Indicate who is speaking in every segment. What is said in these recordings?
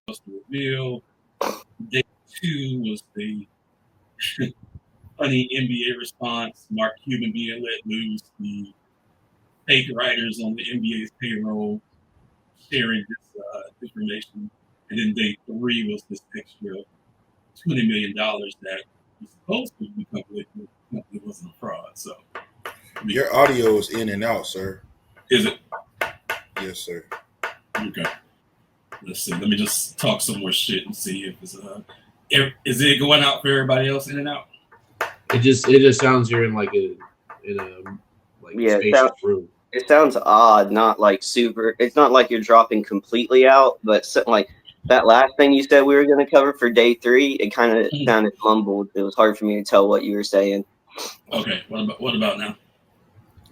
Speaker 1: was the reveal. Day 2 was the funny NBA response. Mark Cuban being let loose. The fake writers on the NBA's payroll sharing this information. And then day 3 was this extra $20 million that was supposed to become liquid. It wasn't a fraud. So
Speaker 2: Your audio is in and out, sir.
Speaker 1: is it?
Speaker 2: Yes, sir.
Speaker 1: Okay. Let's see. Let me just talk some more shit and see if it's is it going out for everybody else in and out?
Speaker 3: It just sounds you're in a spacious room.
Speaker 4: It sounds odd, not like super. It's not like you're dropping completely out, but like that last thing you said we were going to cover for day 3, it kind of sounded mumbled. It was hard for me to tell what you were saying.
Speaker 1: Okay. What about now?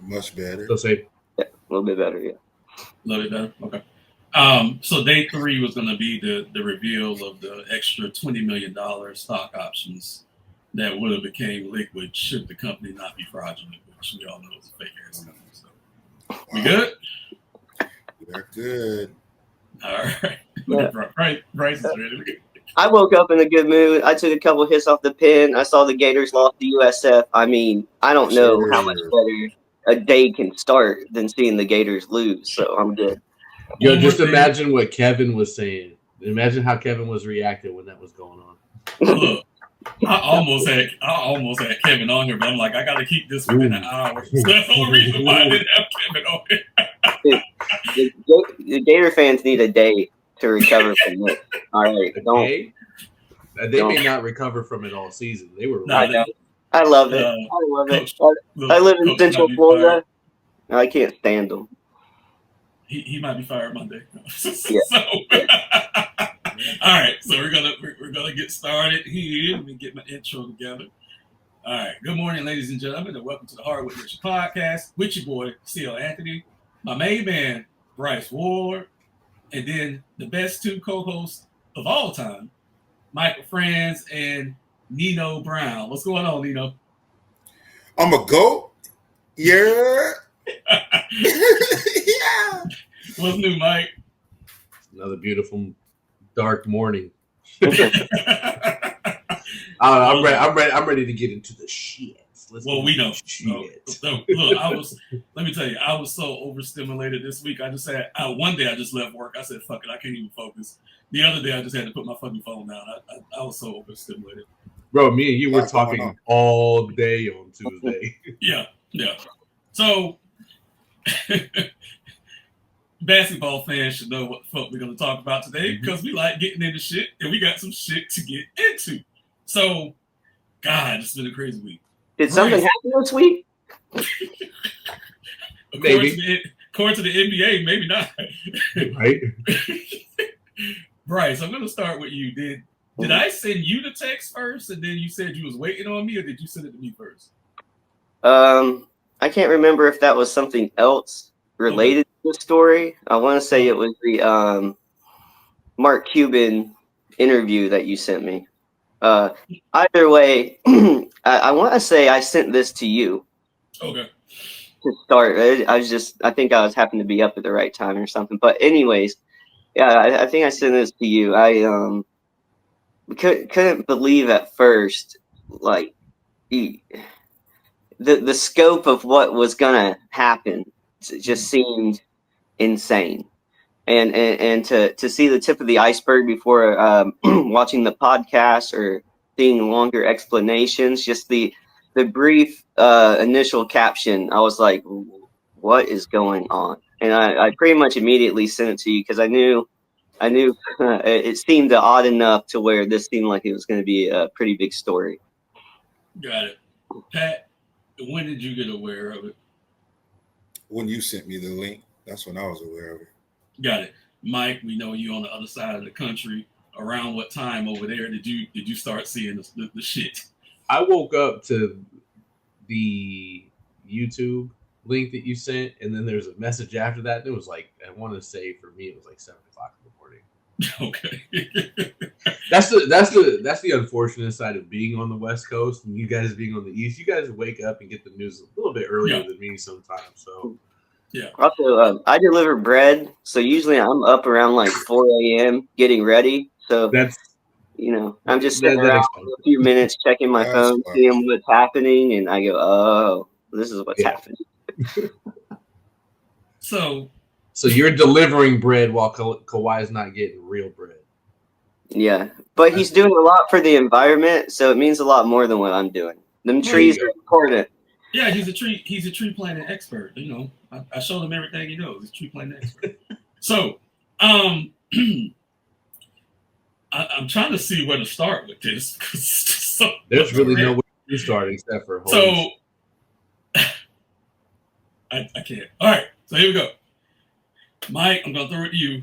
Speaker 2: Much better.
Speaker 3: So say
Speaker 4: a little bit better, yeah.
Speaker 1: A little bit better. Okay. So day 3 was going to be the reveal of the extra $20 million stock options that would have became liquid should the company not be fraudulent, which we all know is a fake ass company. So we good?
Speaker 2: We're good.
Speaker 1: All right. Yeah. Bryce is ready.
Speaker 4: I woke up in a good mood. I took a couple hits off the pen. I saw the Gators lost to USF. I mean, I don't know how much better a day can start than seeing the Gators lose, so I'm good.
Speaker 3: Yo, just imagine what Kevin was saying. Imagine how Kevin was reacting when that was going on.
Speaker 1: Look, I almost had Kevin on here, but I'm like, I got to keep this within an hour. So that's the only reason why I didn't have Kevin on here.
Speaker 4: The Gator fans need a day to recover from this. All right,
Speaker 3: they may not recover from it all season. They were.
Speaker 4: I love it. I love it. I live in Central Florida. I can't stand them.
Speaker 1: He might be fired Monday.
Speaker 4: Yeah.
Speaker 1: All right, so we're gonna get started here. Let me get my intro together. All right, good morning, ladies and gentlemen, and welcome to the Hardwood podcast with your boy C.L. Anthony, my main man Bryce Ward, and then the best 2 co-hosts of all time, Michael Franz and Nino Brown. What's going on, Nino?
Speaker 2: I'm a goat. Yeah. Yeah.
Speaker 1: What's new, Mike?
Speaker 3: Another beautiful dark morning. I'm ready to get into the shit.
Speaker 1: We know. So, look, let me tell you, I was so overstimulated this week. I just said, one day I just left work. I said, fuck it, I can't even focus. The other day I just had to put my fucking phone down. I was so overstimulated.
Speaker 3: Bro, me and you were talking all day on Tuesday.
Speaker 1: Yeah. So, basketball fans should know what the fuck we're going to talk about today because we like getting into shit and we got some shit to get into. So, God, it's been a crazy week.
Speaker 4: Did something happen this week?
Speaker 1: According to the NBA, maybe not.
Speaker 3: Right?
Speaker 1: Bryce, I'm going to start with you. Did I send you the text first and then you said you was waiting on me, or did you send it to me first?
Speaker 4: I can't remember if that was something else related to the story. I want to say it was the Mark Cuban interview that you sent me. Either way, I want to say I sent this to you.
Speaker 1: Okay.
Speaker 4: To start, I think I was happened to be up at the right time or something. But anyways, yeah, I think I sent this to you. I couldn't believe at first, like the scope of what was gonna happen just seemed insane. And to see the tip of the iceberg before watching the podcast or seeing longer explanations, just the brief initial caption, I was like, what is going on? And I pretty much immediately sent it to you because I knew it seemed odd enough to where this seemed like it was going to be a pretty big story.
Speaker 1: Got it. Pat, when did you get aware of it?
Speaker 2: When you sent me the link, that's when I was aware of it.
Speaker 1: Got it. Mike, we know you on the other side of the country. Around what time over there did you start seeing the shit?
Speaker 3: I woke up to the YouTube link that you sent, and then there's a message after that. And it was like, I want to say for me, it was like 7 o'clock in the morning.
Speaker 1: Okay.
Speaker 3: That's the unfortunate side of being on the West Coast and you guys being on the East. You guys wake up and get the news a little bit earlier than me sometimes. So
Speaker 1: Yeah.
Speaker 4: Also, I deliver bread, so usually I'm up around like 4 a.m. getting ready. So,
Speaker 3: That's
Speaker 4: I'm just sitting
Speaker 3: that
Speaker 4: around
Speaker 3: explains
Speaker 4: for a
Speaker 3: it.
Speaker 4: few minutes, checking my
Speaker 2: That's
Speaker 4: phone,
Speaker 2: funny.
Speaker 4: seeing what's happening, and I go, oh, this is what's
Speaker 3: Yeah.
Speaker 4: happening.
Speaker 1: So
Speaker 3: So you're delivering bread while Kawhi's not getting real bread.
Speaker 4: Yeah, but he's doing a lot for the environment, so it means a lot more than what I'm doing. Them
Speaker 1: Well,
Speaker 3: There you
Speaker 4: trees are
Speaker 3: go.
Speaker 4: important.
Speaker 1: yeah, he's a tree planting expert. I showed him everything he knows. He's a tree planting expert. So, um, I'm trying to see where to start with this.
Speaker 3: There's really no way to start except for holy.
Speaker 1: So I can't. All right, so here we go. Mike, I'm gonna throw it to you.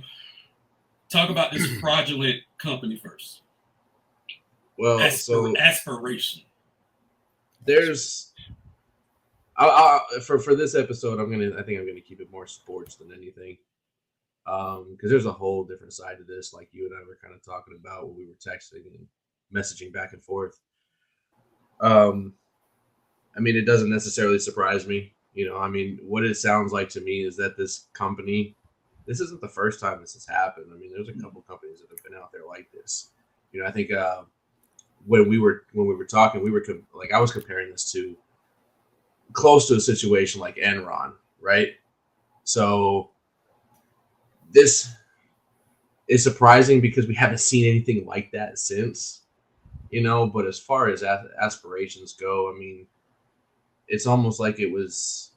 Speaker 1: Talk about this fraudulent company first.
Speaker 3: Well, so
Speaker 1: Aspiration.
Speaker 3: there's for this episode, I think I'm gonna keep it more sports than anything, because there's a whole different side to this. Like you and I were kind of talking about when we were texting and messaging back and forth. I mean, it doesn't necessarily surprise me. I mean, what it sounds like to me is that this company, this isn't the first time this has happened. I mean, there's a couple companies that have been out there like this. I think when we were talking, like I was comparing this to close to a situation like Enron, right? So this is surprising because we haven't seen anything like that since, but as far as aspirations go, I mean, it's almost like it was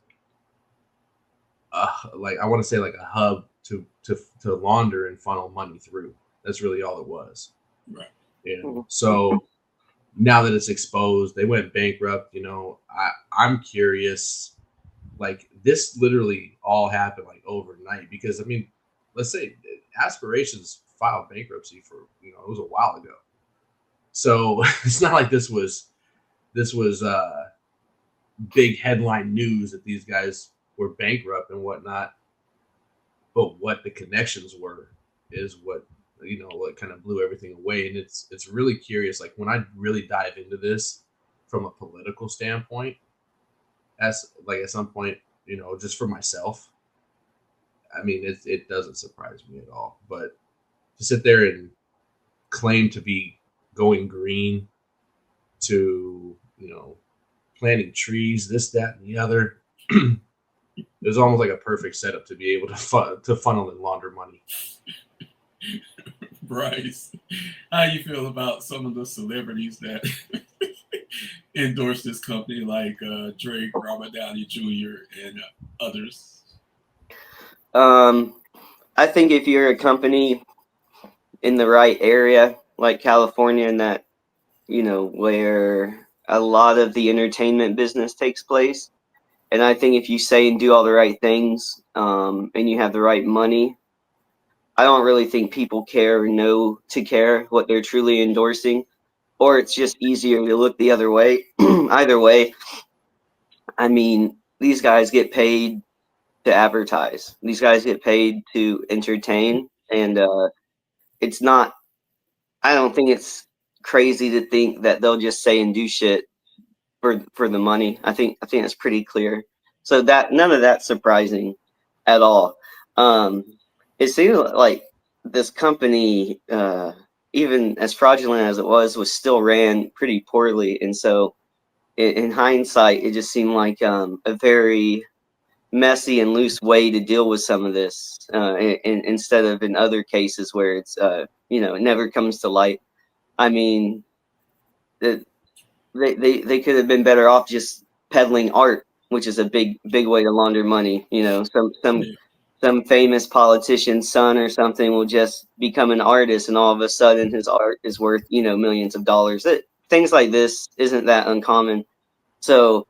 Speaker 3: like I want to say like a hub to launder and funnel money through. That's really all it was.
Speaker 1: Right.
Speaker 3: So now that it's exposed, they went bankrupt. I'm curious. Like this literally all happened like overnight because I mean, let's say Aspirations filed bankruptcy for it was a while ago. So it's not like this was big headline news that these guys were bankrupt and whatnot. But what the connections were is what kind of blew everything away. And it's really curious. Like when I really dive into this from a political standpoint, as like at some point, just for myself, I mean, it doesn't surprise me at all. But to sit there and claim to be going green, to planting trees, this, that, and the other. It was almost like a perfect setup to be able to funnel and launder money.
Speaker 1: Bryce, how you feel about some of the celebrities that endorse this company, like Drake, Robert Downey Jr., and others?
Speaker 4: I think if you're a company in the right area, like California, and that where a lot of the entertainment business takes place. And I think if you say and do all the right things, and you have the right money, I don't really think people care or know to care what they're truly endorsing, or it's just easier to look the other way. Either way, I mean, these guys get paid to advertise. These guys get paid to entertain, and it's not. I don't think it's crazy to think that they'll just say and do shit for the money. I think that's pretty clear. So that none of that's surprising at all. It seems like this company, even as fraudulent as it was still ran pretty poorly. And so, in hindsight, it just seemed like a very messy and loose way to deal with some of this, instead of in other cases where it's it never comes to light. I mean, the, they could have been better off just peddling art, which is a big way to launder money. Some famous politician's son or something will just become an artist, and all of a sudden his art is worth millions of dollars. Things like this isn't that uncommon. So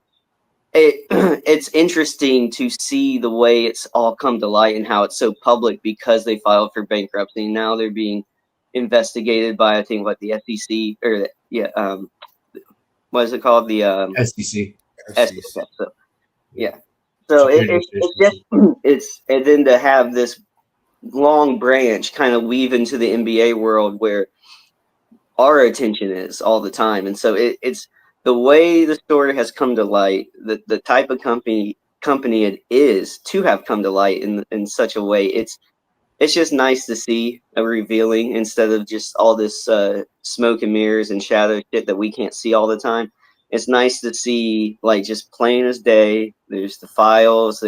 Speaker 4: it's interesting to see the way it's all come to light and how it's so public because they filed for bankruptcy. Now they're being investigated by I think the SEC or what is it called? The
Speaker 3: SEC.
Speaker 4: SEC. So, yeah. So it's and then to have this long branch kind of weave into the NBA world where our attention is all the time, and so it's the way the story has come to light, the type of company company it is to have come to light in such a way. It's just nice to see a revealing instead of just all this smoke and mirrors and shadow shit that we can't see all the time. It's nice to see like just plain as day. There's the files.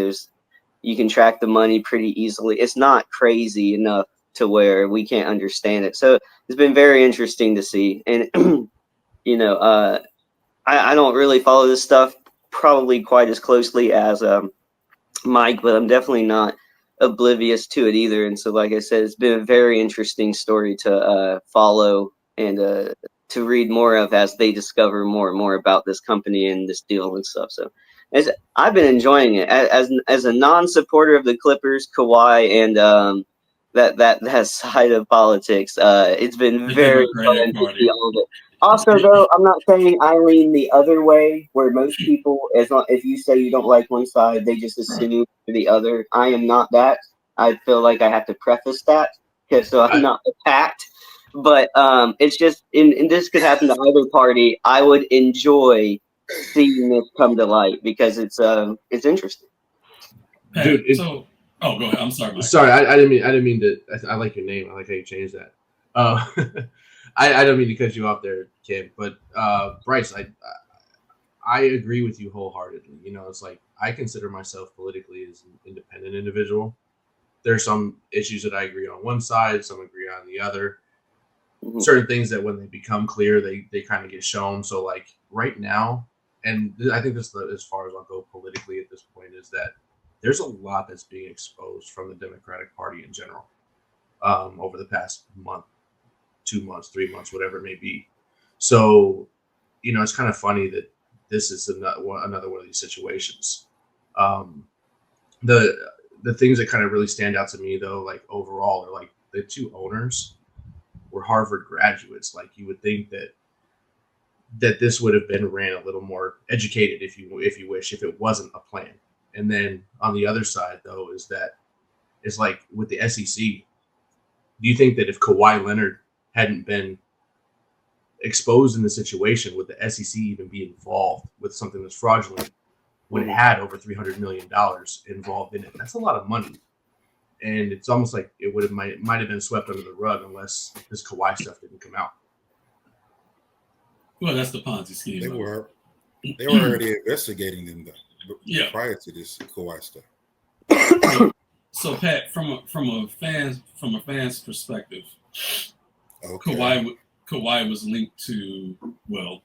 Speaker 4: You can track the money pretty easily. It's not crazy enough to where we can't understand it. So it's been very interesting to see. And I don't really follow this stuff probably quite as closely as Mike, but I'm definitely not oblivious to it either. And so, like I said, it's been a very interesting story to follow and to read more of as they discover more and more about this company and this deal and stuff. So, I've been enjoying it as a non-supporter of the Clippers, Kawhi, and that side of politics. It's been
Speaker 1: The
Speaker 4: very
Speaker 1: Democratic
Speaker 4: fun to see
Speaker 1: Party.
Speaker 4: all of it. Also, though, I'm not saying I lean the other way, where most people, if you say you don't like one side, they just assume the other. I am not that. I feel like I have to preface that, so I'm not attacked. But it's just, and this could happen to either party. I would enjoy seeing this come to light because it's interesting.
Speaker 3: Dude,
Speaker 1: so, go ahead. I'm sorry, Mike.
Speaker 3: Sorry, I didn't mean to. I like your name. I like how you changed that. I don't mean to cut you off there, Kim. But Bryce, I agree with you wholeheartedly. You know, it's like I consider myself politically as an independent individual. There's some issues that I agree on one side, some agree on the other.
Speaker 4: Mhm.
Speaker 3: Certain things that when they become clear, they kind of get shown. So like right now, and I think this is as far as I'll go politically at this point, is that there's a lot that's being exposed from the Democratic Party in general over the past month, 2 months, 3 months, whatever it may be. So, you know, it's kind of funny that this is another one of these situations. The things that kind of really stand out to me, though, like overall, are like the two owners were Harvard graduates. Like you would think that this would have been ran a little more educated, if you wish, if it wasn't a plan. And then on the other side, though, is like with the SEC. Do you think that if Kawhi Leonard hadn't been exposed in the situation, would the SEC even be involved with something that's fraudulent when it had over $300 million involved in it? That's a lot of money. And it's almost like it might have been swept under the rug unless this Kawhi stuff didn't come out.
Speaker 1: Well, that's the Ponzi scheme.
Speaker 2: They were already investigating them though, prior to this Kawhi stuff.
Speaker 1: So Pat, from a fan's perspective,
Speaker 2: okay.
Speaker 1: Kawhi was linked to, but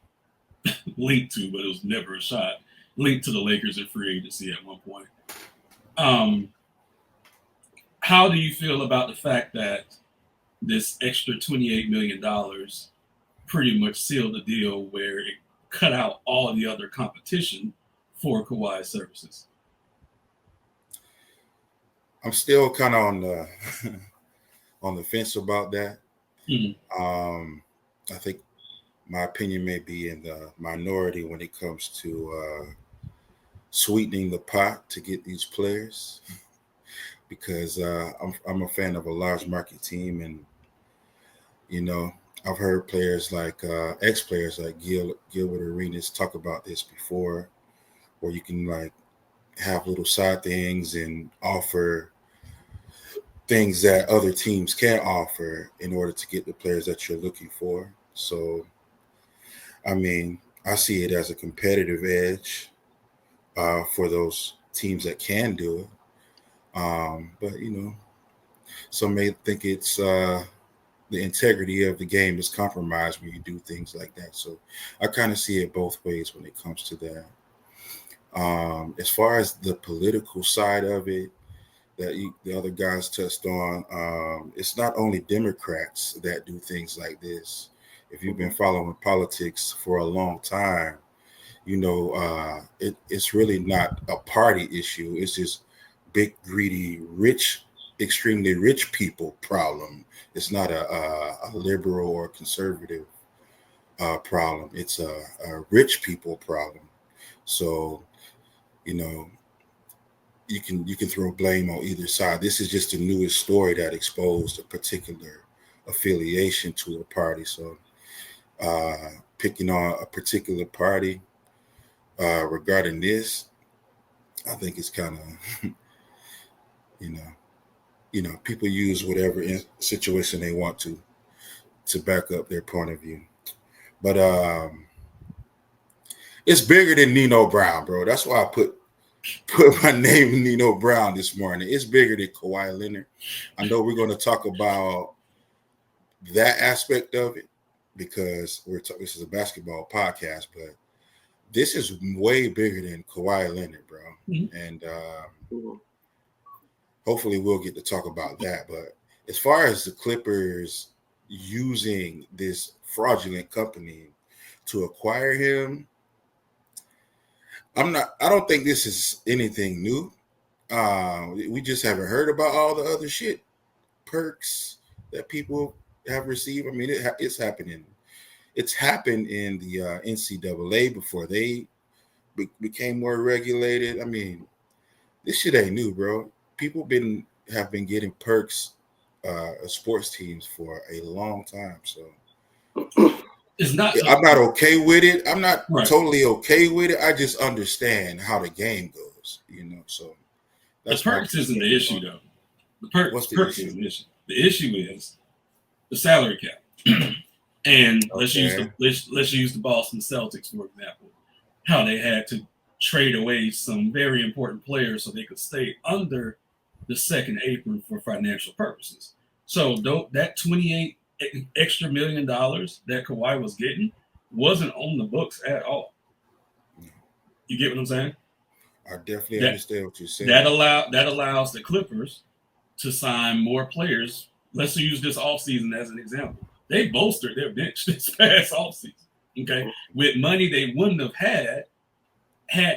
Speaker 1: it was never a shot. Linked to the Lakers in free agency at one point. How do you feel about the fact that this extra $28 million pretty much sealed the deal where it cut out all of the other competition for Kawhi's services?
Speaker 2: I'm still kind of on the fence about that.
Speaker 1: Mm-hmm.
Speaker 2: I think my opinion may be in the minority when it comes to sweetening the pot to get these players, because I'm a fan of a large market team, and you know, I've heard players like ex-players like Gilbert Arenas talk about this before, where you can like have little side things and offer things that other teams can't offer in order to get the players that you're looking for. So, I mean, I see it as a competitive edge for those teams that can do it. But, you know, some may think it's the integrity of the game is compromised when you do things like that. So I kind of see it both ways when it comes to that. As far as the political side of it, the other guys touched on, it's not only Democrats that do things like this. If you've been following politics for a long time, you know, it's really not a party issue. It's just big, greedy, extremely rich people problem. It's not a liberal or conservative problem. It's a rich people problem. So, you know, you can throw blame on either side. This is just the newest story that exposed a particular affiliation to a party. So picking on a particular party regarding this, I think it's kind of, people use whatever situation they want to back up their point of view. But it's bigger than Nino Brown, bro. That's why I put my name in Nino Brown this morning. It's bigger than Kawhi Leonard. I know we're going to talk about that aspect of it because this is a basketball podcast, but this is way bigger than Kawhi Leonard, bro. Mm-hmm. And hopefully we'll get to talk about that. But as far as the Clippers using this fraudulent company to acquire him, I don't think this is anything new. We just haven't heard about all the other shit, perks that people have received. I mean, it's happening. It's happened in the NCAA before they became more regulated. I mean, this shit ain't new, bro. People have been getting perks, sports teams for a long time. So
Speaker 1: it's not.
Speaker 2: I'm not okay with it. I'm not totally okay with it. I just understand how the game goes, So
Speaker 1: the perks isn't the issue, though. The perks isn't the issue. The issue is the salary cap. And let's use the Boston Celtics, for example, how they had to trade away some very important players so they could stay under the second apron for financial purposes. So that $28 extra million that Kawhi was getting wasn't on the books at all. You get what I'm saying?
Speaker 2: I definitely understand what you're saying.
Speaker 1: That allows the Clippers to sign more players. Let's use this offseason as an example. They bolstered their bench this past offseason, okay? With money they wouldn't have had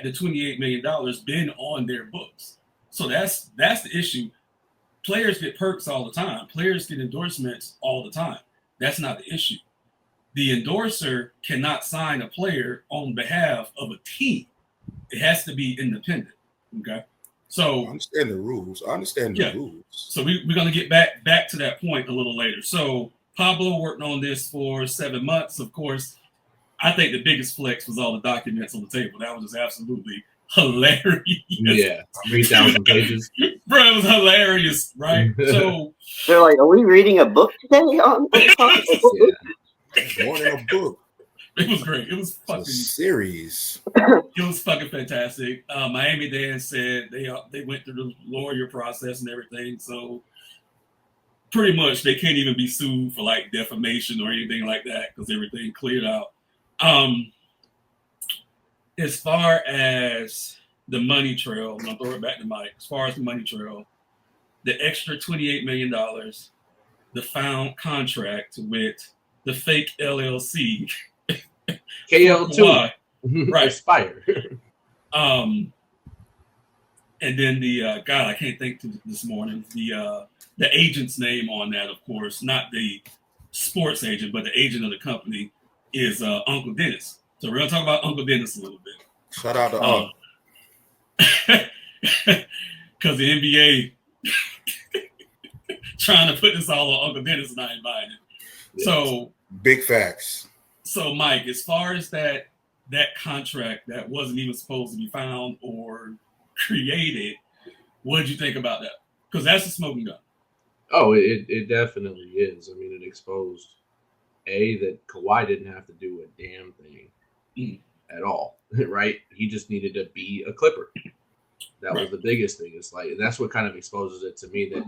Speaker 1: the $28 million been on their books. So that's the issue. Players get perks all the time. Players get endorsements all the time. That's not the issue. The endorser cannot sign a player on behalf of a team. It has to be independent, okay? So
Speaker 2: I understand the rules. Rules.
Speaker 1: So we're going to get back to that point a little later. So Pablo worked on this for 7 months. Of course, I think the biggest flex was all the documents on the table. That was just absolutely hilarious.
Speaker 3: Yeah, 3,000 pages.
Speaker 1: Bro, it was hilarious, right? So
Speaker 4: they're like, "Are we reading a book today?"
Speaker 2: More than a book.
Speaker 1: It was great. It was fucking
Speaker 2: series.
Speaker 1: It was fucking fantastic. Miami-Dade said they went through the lawyer process and everything, so pretty much they can't even be sued for like defamation or anything like that because everything cleared out. As far as the money trail, I'm gonna throw it back to Mike. As far as the money trail, the extra $28 million, the found contract with the fake LLC,
Speaker 3: KL2,
Speaker 1: right?
Speaker 3: Expire.
Speaker 1: And then the God, I can't think this morning. The agent's name on that, of course, not the sports agent, but the agent of the company is Uncle Dennis. So we're gonna talk about Uncle Dennis a little bit.
Speaker 2: Shout out to Uncle.
Speaker 1: Because the NBA trying to put this all on Uncle Dennis and I ain't buying it. Yes. So
Speaker 2: big facts.
Speaker 1: So Mike, as far as that contract that wasn't even supposed to be found or created, what did you think about that? Because that's a smoking gun.
Speaker 3: Oh, it definitely is. I mean, it exposed that Kawhi didn't have to do a damn thing at all, right? He just needed to be a Clipper. That was the biggest thing. It's like that's what kind of exposes it to me, that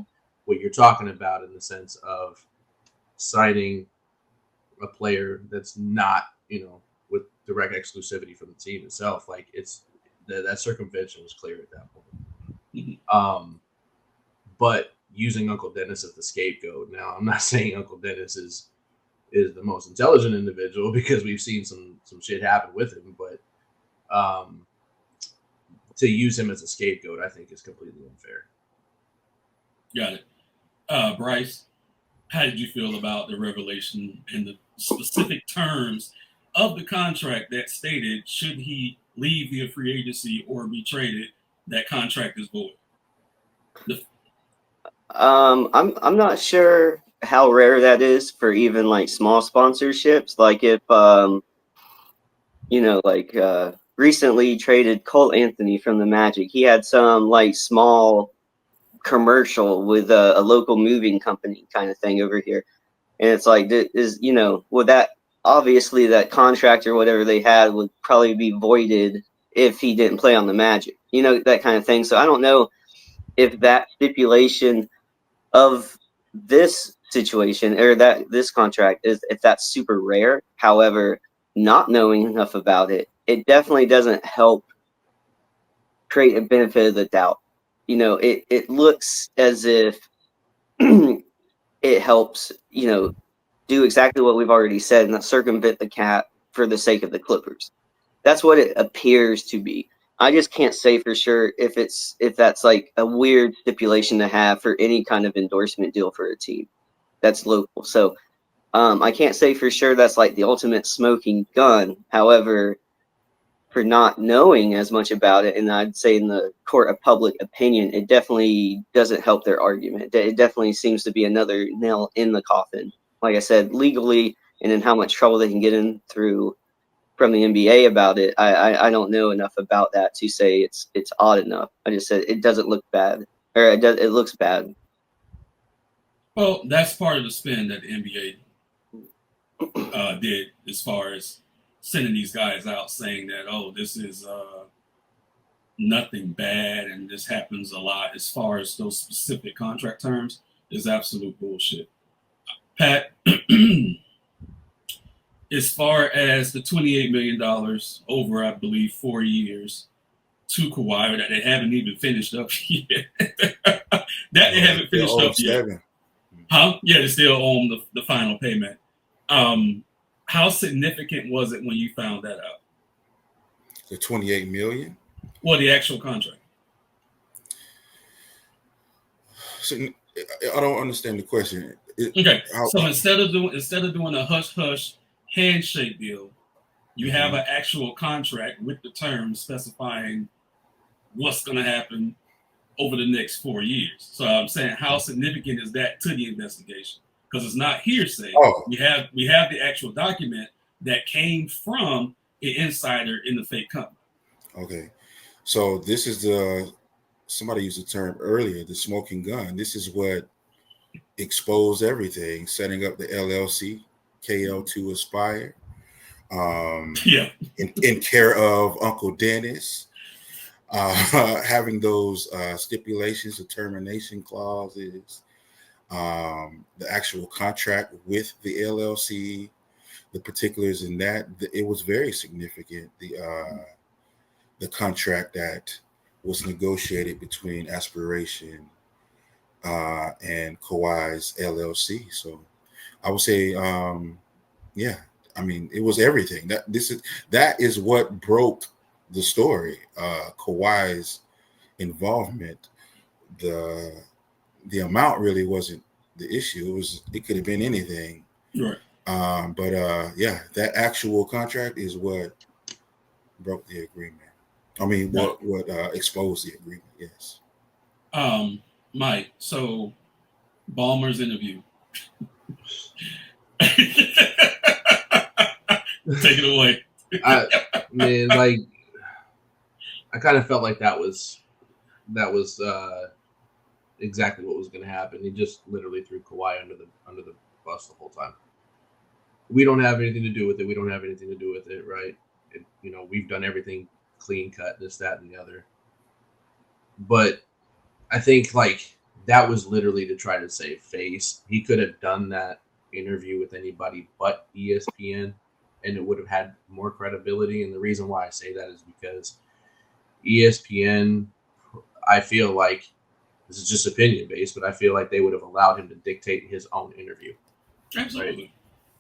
Speaker 3: what you're talking about in the sense of signing a player that's not, with direct exclusivity from the team itself. Like it's that circumvention was clear at that point. But using Uncle Dennis as the scapegoat. Now, I'm not saying Uncle Dennis is the most intelligent individual because we've seen some shit happen with him, but to use him as a scapegoat, I think is completely unfair.
Speaker 1: Got it. Bryce, how did you feel about the revelation and the specific terms of the contract that stated should he leave via free agency or be traded, that contract is void?
Speaker 4: I'm not sure how rare that is for even like small sponsorships. Like if recently traded Cole Anthony from the Magic. He had some like small commercial with a local moving company kind of thing over here, and it's like, would that obviously that contract or whatever they had would probably be voided if he didn't play on the Magic, that kind of thing. So I don't know if that stipulation of this situation or that this contract is if that's super rare. However, not knowing enough about it, it definitely doesn't help create a benefit of the doubt. It looks as if it helps, do exactly what we've already said and not circumvent the cap for the sake of the Clippers. That's what it appears to be. I just can't say for sure if that's like a weird stipulation to have for any kind of endorsement deal for a team that's local. So I can't say for sure that's like the ultimate smoking gun. However, for not knowing as much about it, and I'd say in the court of public opinion, it definitely doesn't help their argument. It definitely seems to be another nail in the coffin. Like I said, legally, and in how much trouble they can get in through from the NBA about it. I don't know enough about that to say it's odd enough. I just said it doesn't look bad, or it looks bad.
Speaker 1: Well, that's part of the spin that the NBA did as far as sending these guys out saying that, oh, this is nothing bad and this happens a lot. As far as those specific contract terms is absolute bullshit. Pat, as far as the $28 million over, I believe, 4 years to Kawhi that they haven't even finished up yet. They haven't finished up yet. Huh? Yeah, they still own the final payment. How significant was it when you found that out?
Speaker 2: The $28 million?
Speaker 1: Well, the actual contract.
Speaker 2: So, I don't understand the question.
Speaker 1: Okay, so instead of doing a hush hush handshake deal, you have an actual contract with the terms specifying what's going to happen over the next 4 years. So I'm saying, how significant is that to the investigation? Because it's not hearsay.
Speaker 2: Oh.
Speaker 1: We have the actual document that came from an insider in the fake company.
Speaker 2: Okay, so this is somebody used the term earlier, the smoking gun. This is what exposed everything, setting up the LLC, KL2 Aspire, in care of Uncle Dennis, having those stipulations, the termination clauses, the actual contract with the LLC, the particulars in that. It was very significant. The contract that was negotiated between Aspiration and Kawhi's LLC. So I would say, yeah, I mean, it was everything. That is what broke the story. Kawhi's involvement. The amount really wasn't the issue. It could have been anything.
Speaker 1: Right.
Speaker 2: But yeah, that actual contract is what broke the agreement. I mean, what exposed the agreement? Yes.
Speaker 1: Mike. So, Ballmer's interview. Take it away.
Speaker 3: I kind of felt like that was exactly what was going to happen. He just literally threw Kawhi under the bus the whole time. We don't have anything to do with it. We don't have anything to do with it, right? We've done everything clean cut, this, that, and the other. But I think that was literally to try to save face. He could have done that interview with anybody but ESPN, and it would have had more credibility. And the reason why I say that is because ESPN, I feel like, this is just opinion based, but I feel like they would have allowed him to dictate his own interview.
Speaker 1: Absolutely.
Speaker 3: Right?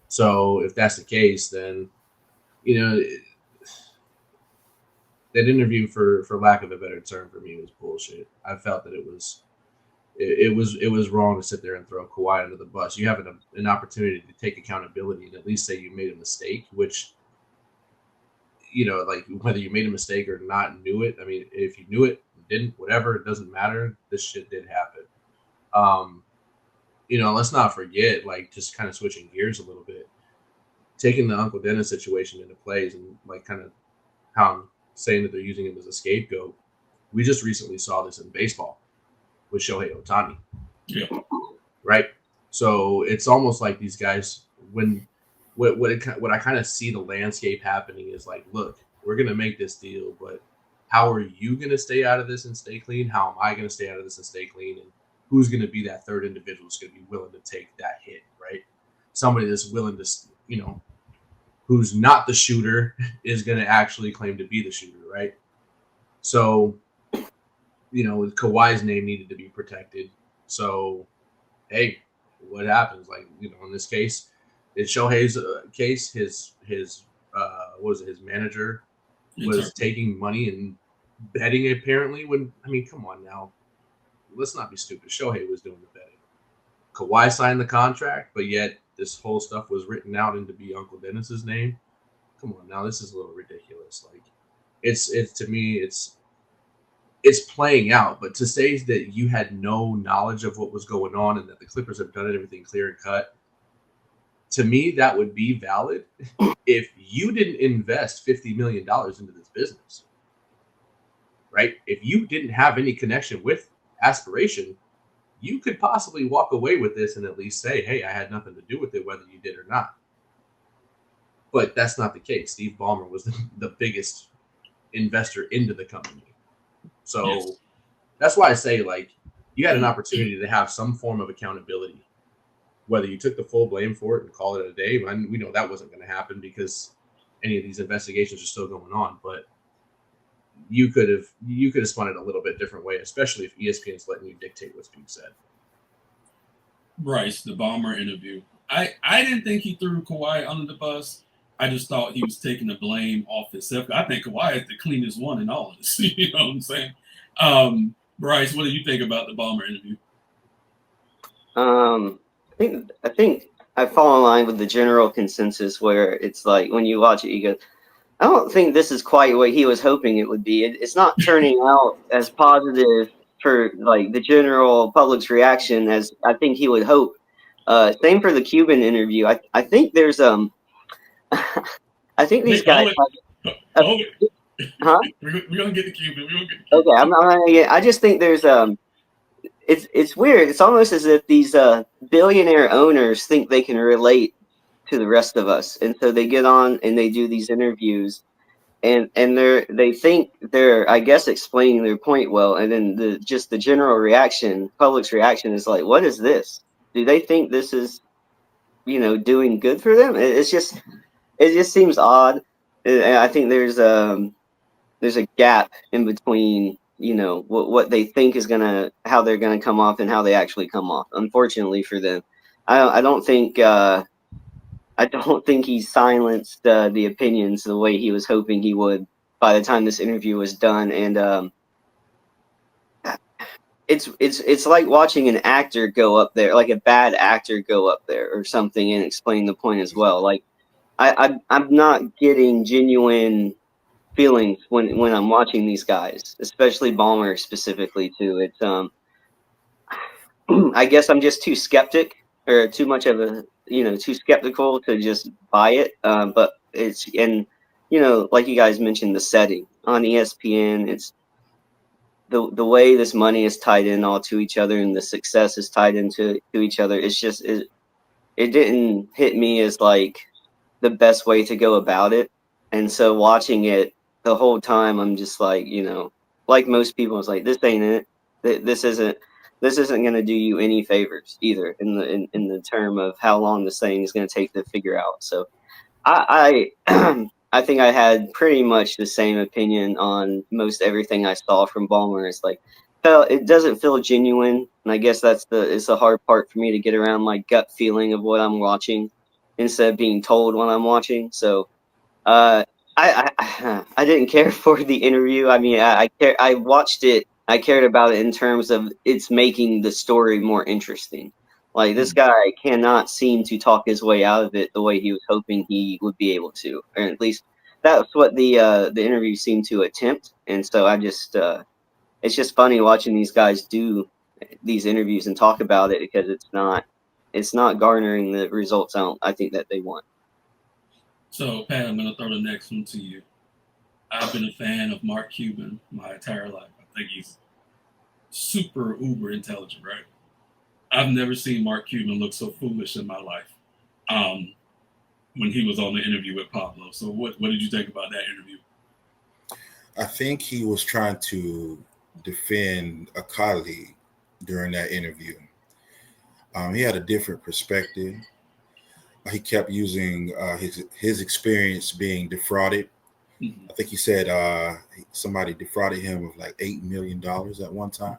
Speaker 3: So if that's the case, then, that interview, for lack of a better term for me, was bullshit. I felt that it was wrong to sit there and throw Kawhi under the bus. You have an opportunity to take accountability and at least say you made a mistake, which, whether you made a mistake or not, knew it. I mean, if you knew it, didn't, whatever, it doesn't matter. This shit did happen. Let's not forget, just kind of switching gears a little bit, taking the Uncle Dennis situation into plays and kind of how I'm saying that they're using him as a scapegoat. We just recently saw this in baseball with Shohei Ohtani.
Speaker 1: Yeah.
Speaker 3: Right. So it's almost like these guys, when what I kind of see the landscape happening is like, look, we're going to make this deal, but how are you going to stay out of this and stay clean? How am I going to stay out of this and stay clean? And who's going to be that third individual who's going to be willing to take that hit, right? Somebody that's willing to, who's not the shooter is going to actually claim to be the shooter, right? So, Kawhi's name needed to be protected. So, hey, what happens? Like, in this case, in Shohei's case, his manager was taking money and betting apparently. Come on now, let's not be stupid. Shohei was doing the betting. Kawhi signed the contract, but yet this whole stuff was written out into be Uncle Dennis's name. Come on now, this is a little ridiculous. Like, it's to me, it's playing out. But to say that you had no knowledge of what was going on and that the Clippers have done everything clear and cut, to me, that would be valid if you didn't invest $50 million into this business, right? If you didn't have any connection with aspiration, you could possibly walk away with this and at least say, hey, I had nothing to do with it, whether you did or not. But that's not the case. Steve Ballmer was the biggest investor into the company. So yes. That's why I say, like, you had an opportunity to have some form of accountability. Whether you took the full blame for it and call it a day, we know that wasn't going to happen because any of these investigations are still going on. But you could have spun it a little bit different way, especially if ESPN's letting you dictate what's being said.
Speaker 1: Bryce, the Ballmer interview. I didn't think he threw Kawhi under the bus. I just thought he was taking the blame off himself. I think Kawhi is the cleanest one in all of this. You know what I'm saying? Bryce, what do you think about the Ballmer interview?
Speaker 4: I think I fall in line with the general consensus where it's like when you watch it, you go, I don't think this is quite what he was hoping it would be. It's not turning out as positive for like the general public's reaction as I think he would hope. Same for the Cuban interview. I think there's I think these guys.
Speaker 1: Hold it.
Speaker 4: Huh?
Speaker 1: We're gonna get the Cuban.
Speaker 4: Okay, I'm not gonna get. I just think there's It's weird. It's almost as if these billionaire owners think they can relate to the rest of us, and so they get on and they do these interviews, and they think they're, I guess, explaining their point well, and then the general reaction, public's reaction, is like, "What is this? Do they think this is, doing good for them?" It just seems odd. I think there's a gap in between. What they think is how they're gonna come off and how they actually come off. Unfortunately for them, I don't think he silenced the opinions the way he was hoping he would by the time this interview was done. And it's like watching an actor go up there, like a bad actor go up there or something, and explain the point as well. Like I'm not getting genuine feelings when I'm watching these guys, especially Ballmer specifically too. It's I guess I'm just too skeptic or too much of a too skeptical to just buy it. But it's like you guys mentioned, the setting on ESPN, it's the way this money is tied in all to each other and the success is tied into each other. It's just it didn't hit me as like the best way to go about it, and so watching it the whole time, I'm just like, like most people, it's like, this ain't it. This isn't going to do you any favors either in the term of how long this thing is going to take to figure out. So I I think I had pretty much the same opinion on most everything I saw from Ballmer. It's like, it doesn't feel genuine, and I guess it's the hard part for me to get around my gut feeling of what I'm watching instead of being told when I'm watching. So I didn't care for the interview. I mean, I watched it. I cared about it in terms of it's making the story more interesting. Like, this guy cannot seem to talk his way out of it the way he was hoping he would be able to, or at least that's what the interview seemed to attempt. And so it's just funny watching these guys do these interviews and talk about it because it's not garnering the results I think that they want.
Speaker 1: So, Pat, I'm going to throw the next one to you. I've been a fan of Mark Cuban my entire life. I think he's super uber intelligent, right? I've never seen Mark Cuban look so foolish in my life. Um, when he was on the interview with Pablo. So what did you think about that interview?
Speaker 2: I think he was trying to defend a colleague during that interview. He had a different perspective. He kept using his experience being defrauded.
Speaker 1: Mm-hmm.
Speaker 2: I think he said somebody defrauded him of like $8 million at one time.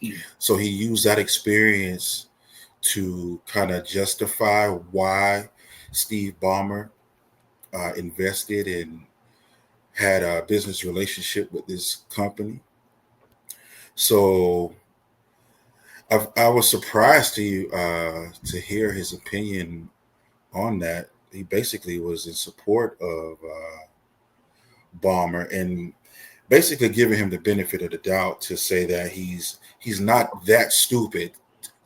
Speaker 1: Mm-hmm.
Speaker 2: So he used that experience to kind of justify why Steve Ballmer invested and had a business relationship with this company. So I was surprised to hear his opinion on that. He basically was in support of Ballmer and basically giving him the benefit of the doubt to say that he's not that stupid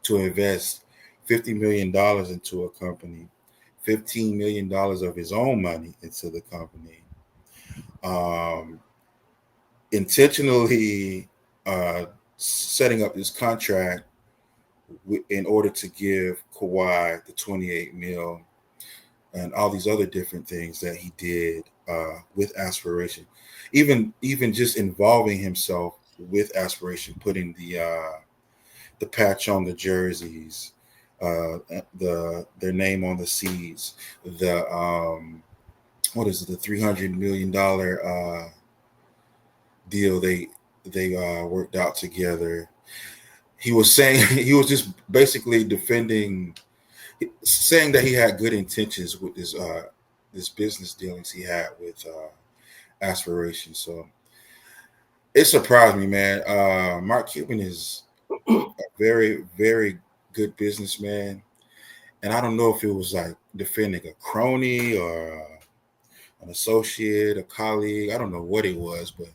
Speaker 2: to invest $50 million into a company, $15 million of his own money into the company, intentionally setting up this contract in order to give Kawhi the 28 mil and all these other different things that he did with aspiration, even just involving himself with aspiration, putting the patch on the jerseys, their name on the seats, the what is it, the $300 million deal they worked out together. He was saying he was just basically saying that he had good intentions with this business dealings he had with aspiration. So it surprised me, man. Mark Cuban is a very, very good businessman, and I don't know if it was like defending a crony or an associate, a colleague. I don't know what it was, but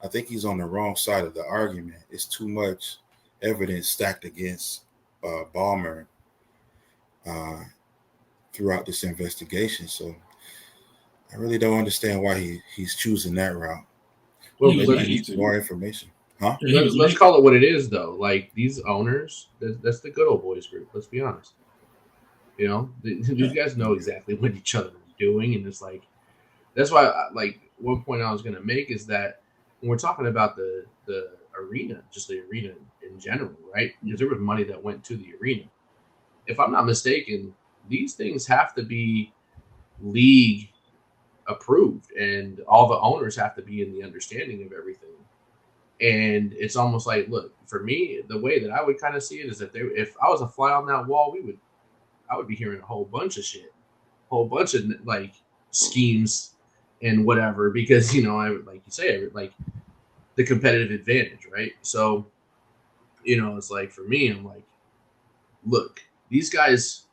Speaker 2: I think he's on the wrong side of the argument. It's too much evidence stacked against Ballmer throughout this investigation. So I really don't understand why he's choosing that route.
Speaker 3: Well,
Speaker 1: He
Speaker 2: Maybe he
Speaker 1: needs
Speaker 2: needs
Speaker 1: to.
Speaker 2: more information. Huh?
Speaker 1: Yeah,
Speaker 3: let's call it what it is, though. Like these owners, that's the good old boys group. Let's be honest. You know, these guys know exactly what each other is doing, and it's like that's why. Like one point I was going to make is that when we're talking about the arena, just the arena in general, right? Because there was money that went to the arena. If I'm not mistaken, these things have to be league approved, and all the owners have to be in the understanding of everything. And it's almost like, look, for me, the way that I would kind of see it is that if I was a fly on that wall, I would be hearing a whole bunch of shit, whole bunch of like schemes and whatever, because like you say, like the competitive advantage, right? So, it's like for me, I'm like, look, these guys.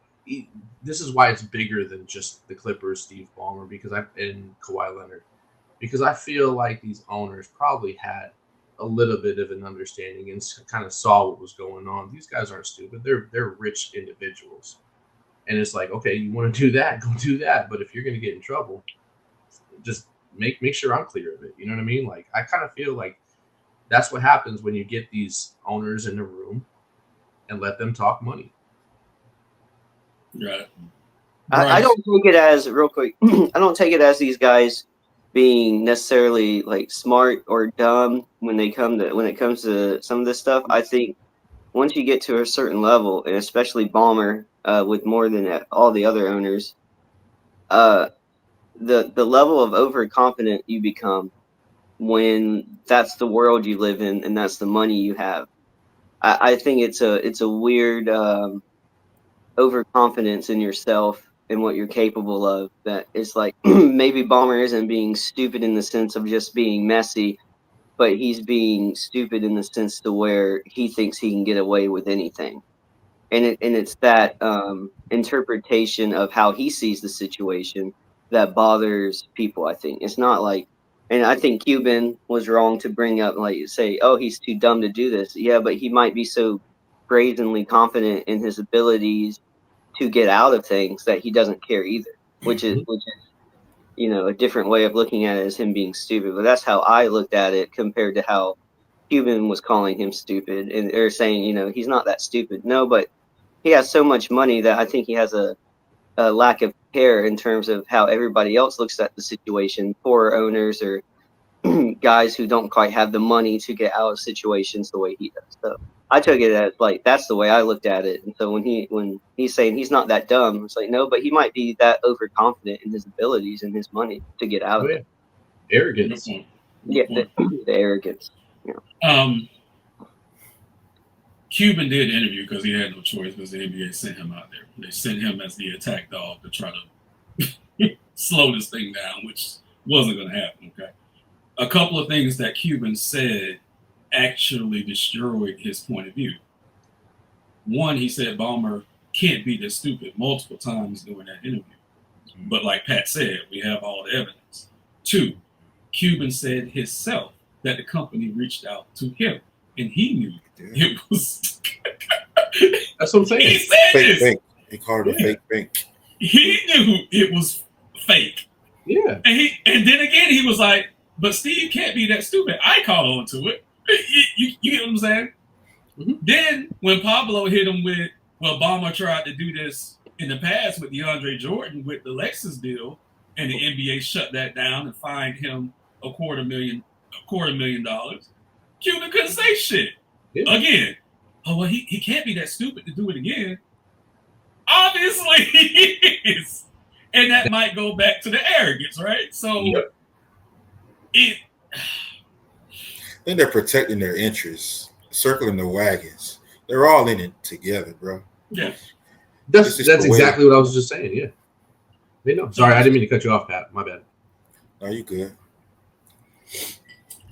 Speaker 3: This is why it's bigger than just the Clippers, Steve Ballmer, and Kawhi Leonard, because I feel like these owners probably had a little bit of an understanding and kind of saw what was going on. These guys aren't stupid; they're rich individuals, and it's like, okay, you want to do that, go do that. But if you're going to get in trouble, just make sure I'm clear of it. You know what I mean? Like I kind of feel like that's what happens when you get these owners in the room and let them talk money.
Speaker 1: Right.
Speaker 4: I don't take it as real quick. I don't take it as these guys being necessarily like smart or dumb when it comes to some of this stuff. I think once you get to a certain level, and especially Ballmer, with more than all the other owners, the level of overconfident you become when that's the world you live in and that's the money you have. I think it's a weird overconfidence in yourself and what you're capable of, that it's like maybe Ballmer isn't being stupid in the sense of just being messy, but he's being stupid in the sense to where he thinks he can get away with anything. And it's that interpretation of how he sees the situation that bothers people. I think it's not like, and I think Cuban was wrong to bring up, like, say, oh, he's too dumb to do this. Yeah, but he might be so brazenly confident in his abilities to get out of things that he doesn't care either, which is a different way of looking at it as him being stupid. But that's how I looked at it compared to how Cuban was calling him stupid, and they're saying, he's not that stupid. No, but he has so much money that I think he has a lack of care in terms of how everybody else looks at the situation. Poor owners or guys who don't quite have the money to get out of situations the way he does. So I took it as like that's the way I looked at it. And so when he's saying he's not that dumb, it's like no, but he might be that overconfident in his abilities and his money to get out of it.
Speaker 3: Arrogance.
Speaker 4: Yeah, the arrogance.
Speaker 1: Cuban did interview because he had no choice because the NBA sent him out there. They sent him as the attack dog to try to slow this thing down, which wasn't going to happen. Okay. A couple of things that Cuban said actually destroyed his point of view. One, he said Ballmer can't be this stupid multiple times during that interview. But like Pat said, we have all the evidence. Two, Cuban said himself that the company reached out to him and he knew it was.
Speaker 3: That's what I'm saying.
Speaker 1: He said
Speaker 2: Fake
Speaker 1: this.
Speaker 2: bank. He called it a fake bank.
Speaker 1: He knew it was fake.
Speaker 3: Yeah.
Speaker 1: And then again, he was like, but Steve can't be that stupid. I caught on to it. You get what I'm saying?
Speaker 3: Mm-hmm.
Speaker 1: Then when Pablo hit him with, well, Ballmer tried to do this in the past with DeAndre Jordan with the Lexus deal, and the NBA shut that down and fined him $250,000. Cuban couldn't say shit.
Speaker 3: Yeah.
Speaker 1: Again. Oh, well, he can't be that stupid to do it again. Obviously he is. And that might go back to the arrogance, right? So I
Speaker 2: think they're protecting their interests, circling the wagons. They're all in it together, bro.
Speaker 1: Yeah.
Speaker 3: That's exactly what I was just saying, yeah. No, sorry, I didn't mean to cut you off, Pat. My bad.
Speaker 2: No, you good.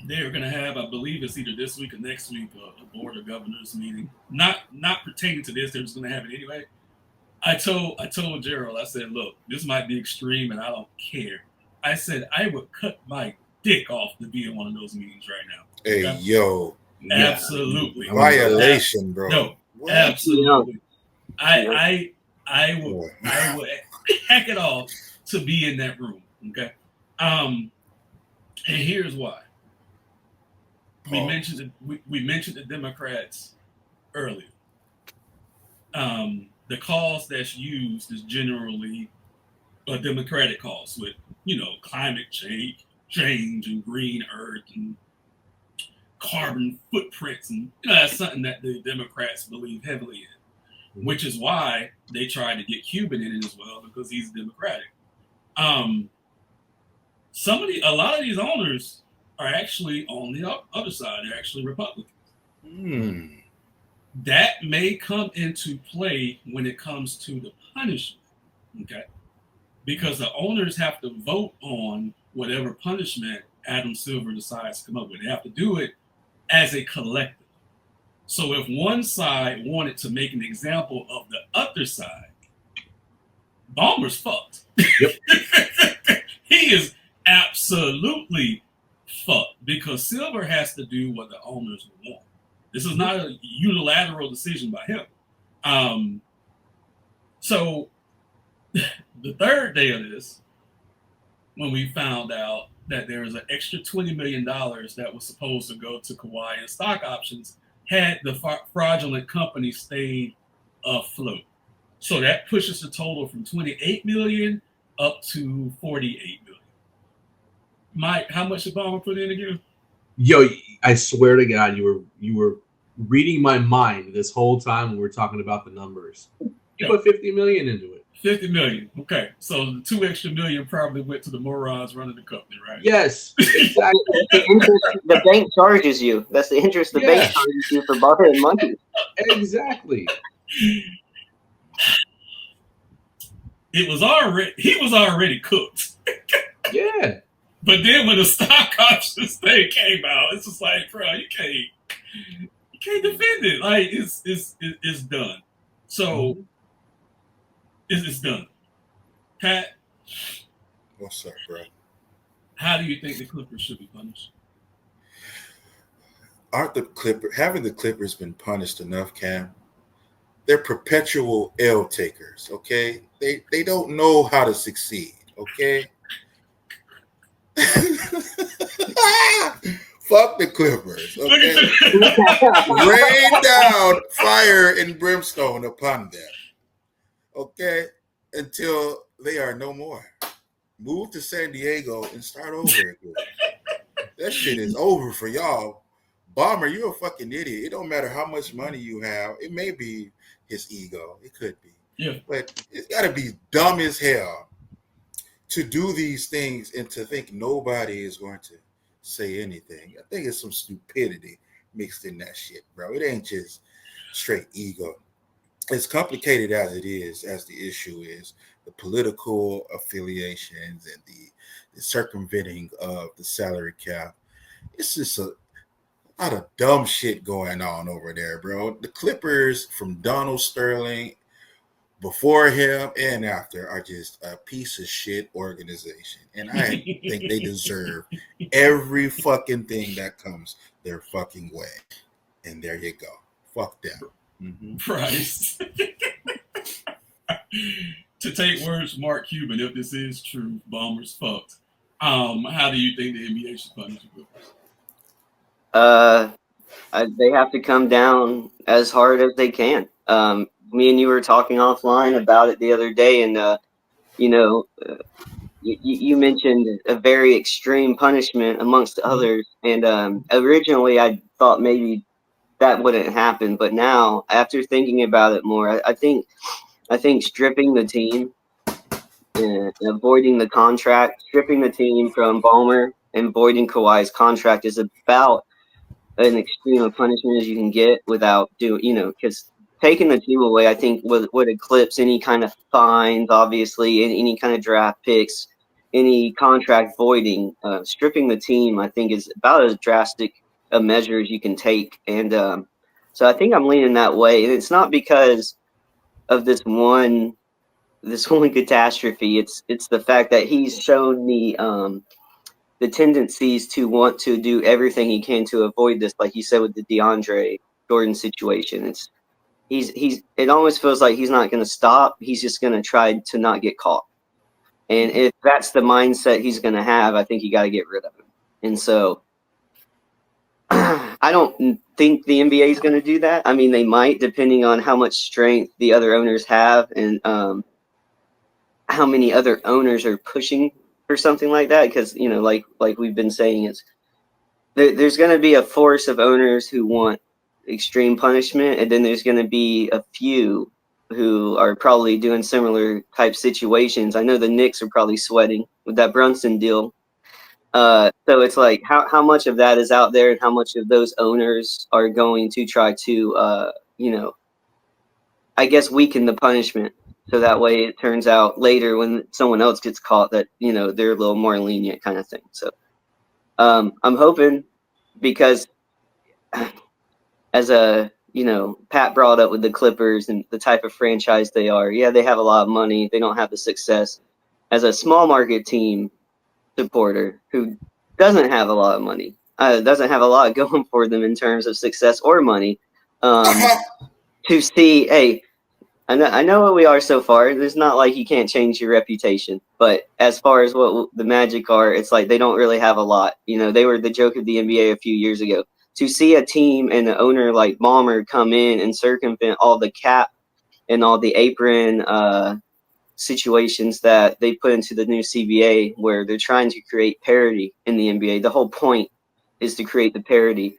Speaker 1: They're going to have, I believe it's either this week or next week, a board of governors meeting. Not pertaining to this, they're just going to have it anyway. I told Gerald, I said, look, this might be extreme and I don't care. I said I would cut my dick off to be in one of those meetings right now.
Speaker 2: Hey,
Speaker 1: Okay?
Speaker 2: yo.
Speaker 1: Absolutely.
Speaker 2: Violation, bro.
Speaker 1: No,
Speaker 2: what?
Speaker 1: absolutely. I would hack it off to be in that room. Okay. And here's why. We mentioned the Democrats earlier. The cause that's used is generally a Democratic cause with, climate change and green earth and carbon footprints. And, that's something that the Democrats believe heavily in, which is why they tried to get Cuban in it as well, because he's Democratic. A lot of these owners are actually on the other side. They're actually Republicans. That may come into play when it comes to the punishment, okay? Because the owners have to vote on whatever punishment Adam Silver decides to come up with. They have to do it as a collective. So if one side wanted to make an example of the other side, Ballmer's fucked. Yep. He is absolutely fucked because Silver has to do what the owners want. This is not a unilateral decision by him. So the third day of this, when we found out that there was an extra $20 million that was supposed to go to Kawhi in stock options, had the fraudulent company stayed afloat. So that pushes the total from 28 million up to 48 million. Mike, how much did Ballmer put in again?
Speaker 3: Yo, I swear to God, you were reading my mind this whole time when we were talking about the numbers. You put 50 million into it.
Speaker 1: 50 million. Okay. So the $2 extra million probably went to the morons running the company, right?
Speaker 3: Yes. Exactly.
Speaker 4: The bank charges you. That's the interest the bank charges you for borrowing money.
Speaker 3: Exactly.
Speaker 1: He was already cooked.
Speaker 3: Yeah.
Speaker 1: But then when the stock options thing came out, it's just like, bro, you can't defend it. Like it's done. So it's done. Pat,
Speaker 2: What's up, bro?
Speaker 1: how do you think the Clippers should be punished?
Speaker 2: Having the Clippers been punished enough, Cam? They're perpetual L takers, okay? They don't know how to succeed, okay? Fuck the Clippers.
Speaker 1: Look
Speaker 2: Okay?
Speaker 1: at you.
Speaker 2: Rain down fire and brimstone upon them. Okay? Until they are no more. Move to San Diego and start over again. That shit is over for y'all. Bomber, you're a fucking idiot. It don't matter how much money you have. It may be his ego. It could be.
Speaker 1: Yeah.
Speaker 2: But it's got to be dumb as hell to do these things and to think nobody is going to say anything. I think it's some stupidity mixed in that shit, bro. It ain't just straight ego. As complicated as it is, as the issue is, the political affiliations and the circumventing of the salary cap, it's just a lot of dumb shit going on over there, bro. The Clippers, from Donald Sterling, before him and after, are just a piece of shit organization. And I think they deserve every fucking thing that comes their fucking way. And there you go. Fuck them. Mm-hmm.
Speaker 1: Price. To take words from Mark Cuban, if this is true, Bombers fucked. How do you think the NBA should punish the Clippers?
Speaker 4: They have to come down as hard as they can. Me and you were talking offline about it the other day, and you mentioned a very extreme punishment amongst others. And originally, I thought maybe that wouldn't happen, but now, after thinking about it more, I think stripping the team and avoiding the contract, stripping the team from Ballmer and voiding Kawhi's contract is about an extreme of punishment as you can get without because taking the team away, I think would eclipse any kind of fines, obviously, any kind of draft picks, any contract voiding. Stripping the team, I think, is about as drastic a measure as you can take. And so I think I'm leaning that way. And it's not because of this one catastrophe. It's the fact that he's shown the tendencies to want to do everything he can to avoid this, like you said with the DeAndre Jordan situation. It almost feels like he's not going to stop. He's just going to try to not get caught. And if that's the mindset he's going to have, I think you got to get rid of him. And so I don't think the NBA is going to do that. I mean, they might, depending on how much strength the other owners have and how many other owners are pushing for something like that. Because, like we've been saying, there's going to be a force of owners who want extreme punishment, and then there's going to be a few who are probably doing similar type situations. I know the Knicks are probably sweating with that Brunson deal. So it's like how much of that is out there and how much of those owners are going to try to, I guess, weaken the punishment. So that way it turns out later when someone else gets caught that, they're a little more lenient kind of thing. So I'm hoping, because as Pat brought up with the Clippers and the type of franchise they are, yeah, they have a lot of money. They don't have the success. As a small market team supporter who doesn't have a lot of money, doesn't have a lot going for them in terms of success or money, to see, hey, I know what we are so far. It's not like you can't change your reputation. But as far as what the Magic are, it's like they don't really have a lot. They were the joke of the NBA a few years ago. To see a team and an owner like Ballmer come in and circumvent all the cap and all the apron situations that they put into the new CBA, where they're trying to create parity in the NBA. The whole point is to create the parity.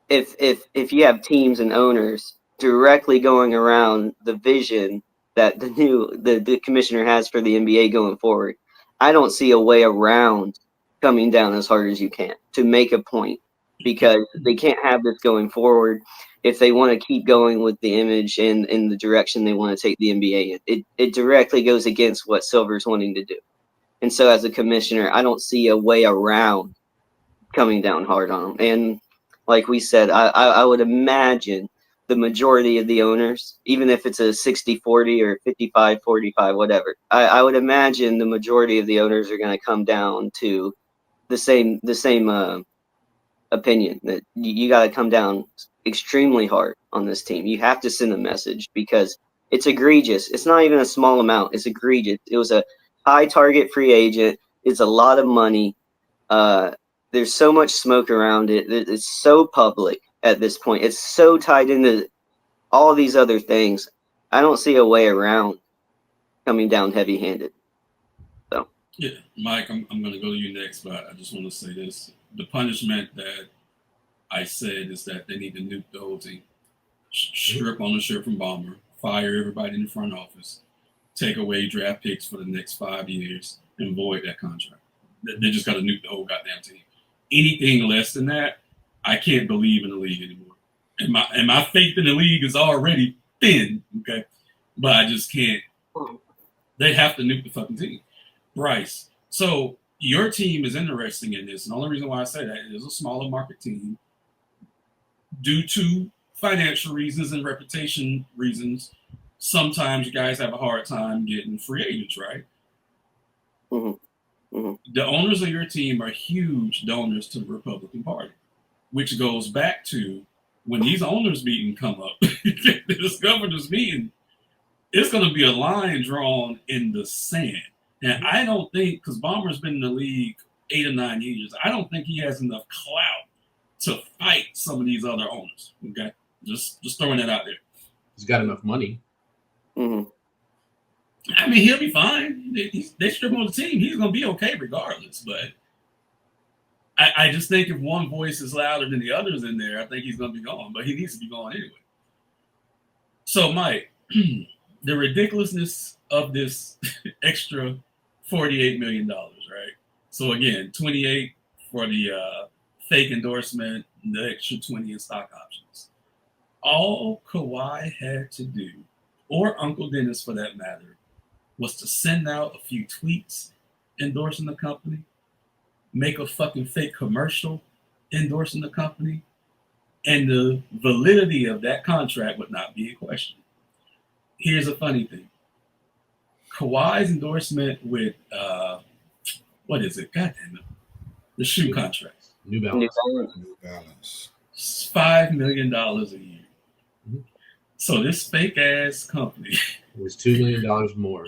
Speaker 4: If you have teams and owners directly going around the vision that the commissioner has for the NBA going forward, I don't see a way around coming down as hard as you can to make a point, because they can't have this going forward if they want to keep going with the image and in the direction they want to take the NBA in. It directly goes against what Silver's wanting to do. And so as a commissioner, I don't see a way around coming down hard on them. And like we said, I would imagine the majority of the owners, even if it's a 60-40 or 55-45, whatever, I would imagine the majority of the owners are going to come down to the same opinion, that you got to come down extremely hard on this team. You have to send a message, because it's egregious. It's not even a small amount. It's egregious. It was a high target free agent. It's a lot of money. there's so much smoke around it. It's so public at this point. It's so tied into all these other things. I don't see a way around coming down heavy-handed. So
Speaker 1: Yeah, Mike, I'm going to go to you next, but I just want to say this. The punishment that I said is that they need to nuke the whole team. Strip ownership from Bomber, fire everybody in the front office, take away draft picks for the next 5 years, and void that contract. They just got to nuke the whole goddamn team. Anything less than that, I can't believe in the league anymore. And my faith in the league is already thin, okay? But I just can't. They have to nuke the fucking team. Bryce, so your team is interesting in this. And the only reason why I say that is a smaller market team. Due to financial reasons and reputation reasons, sometimes you guys have a hard time getting free agents, right?
Speaker 4: Mm-hmm. Mm-hmm.
Speaker 1: The owners of your team are huge donors to the Republican Party, which goes back to when these owners meeting come up, this governor's meeting, it's going to be a line drawn in the sand. And I don't think, because Bomber's been in the league 8 or 9 years, I don't think he has enough clout to fight some of these other owners. Okay, just throwing that out there.
Speaker 3: He's got enough money.
Speaker 4: Mm-hmm.
Speaker 1: I mean, he'll be fine. They strip him on the team. He's going to be okay regardless. But I just think if one voice is louder than the others in there, I think he's going to be gone. But he needs to be gone anyway. So, Mike, the ridiculousness of this extra $48 million, right? So, again, 28 for the fake endorsement, the extra 20 in stock options. All Kawhi had to do, or Uncle Dennis for that matter, was to send out a few tweets endorsing the company, make a fucking fake commercial endorsing the company, and the validity of that contract would not be in question. Here's a funny thing. Kawhi's endorsement with, what is it? God damn it. The shoe contracts.
Speaker 3: New Balance.
Speaker 2: New Balance.
Speaker 1: It's $5 million a year.
Speaker 3: Mm-hmm.
Speaker 1: So this fake ass company.
Speaker 3: It was $2 million more.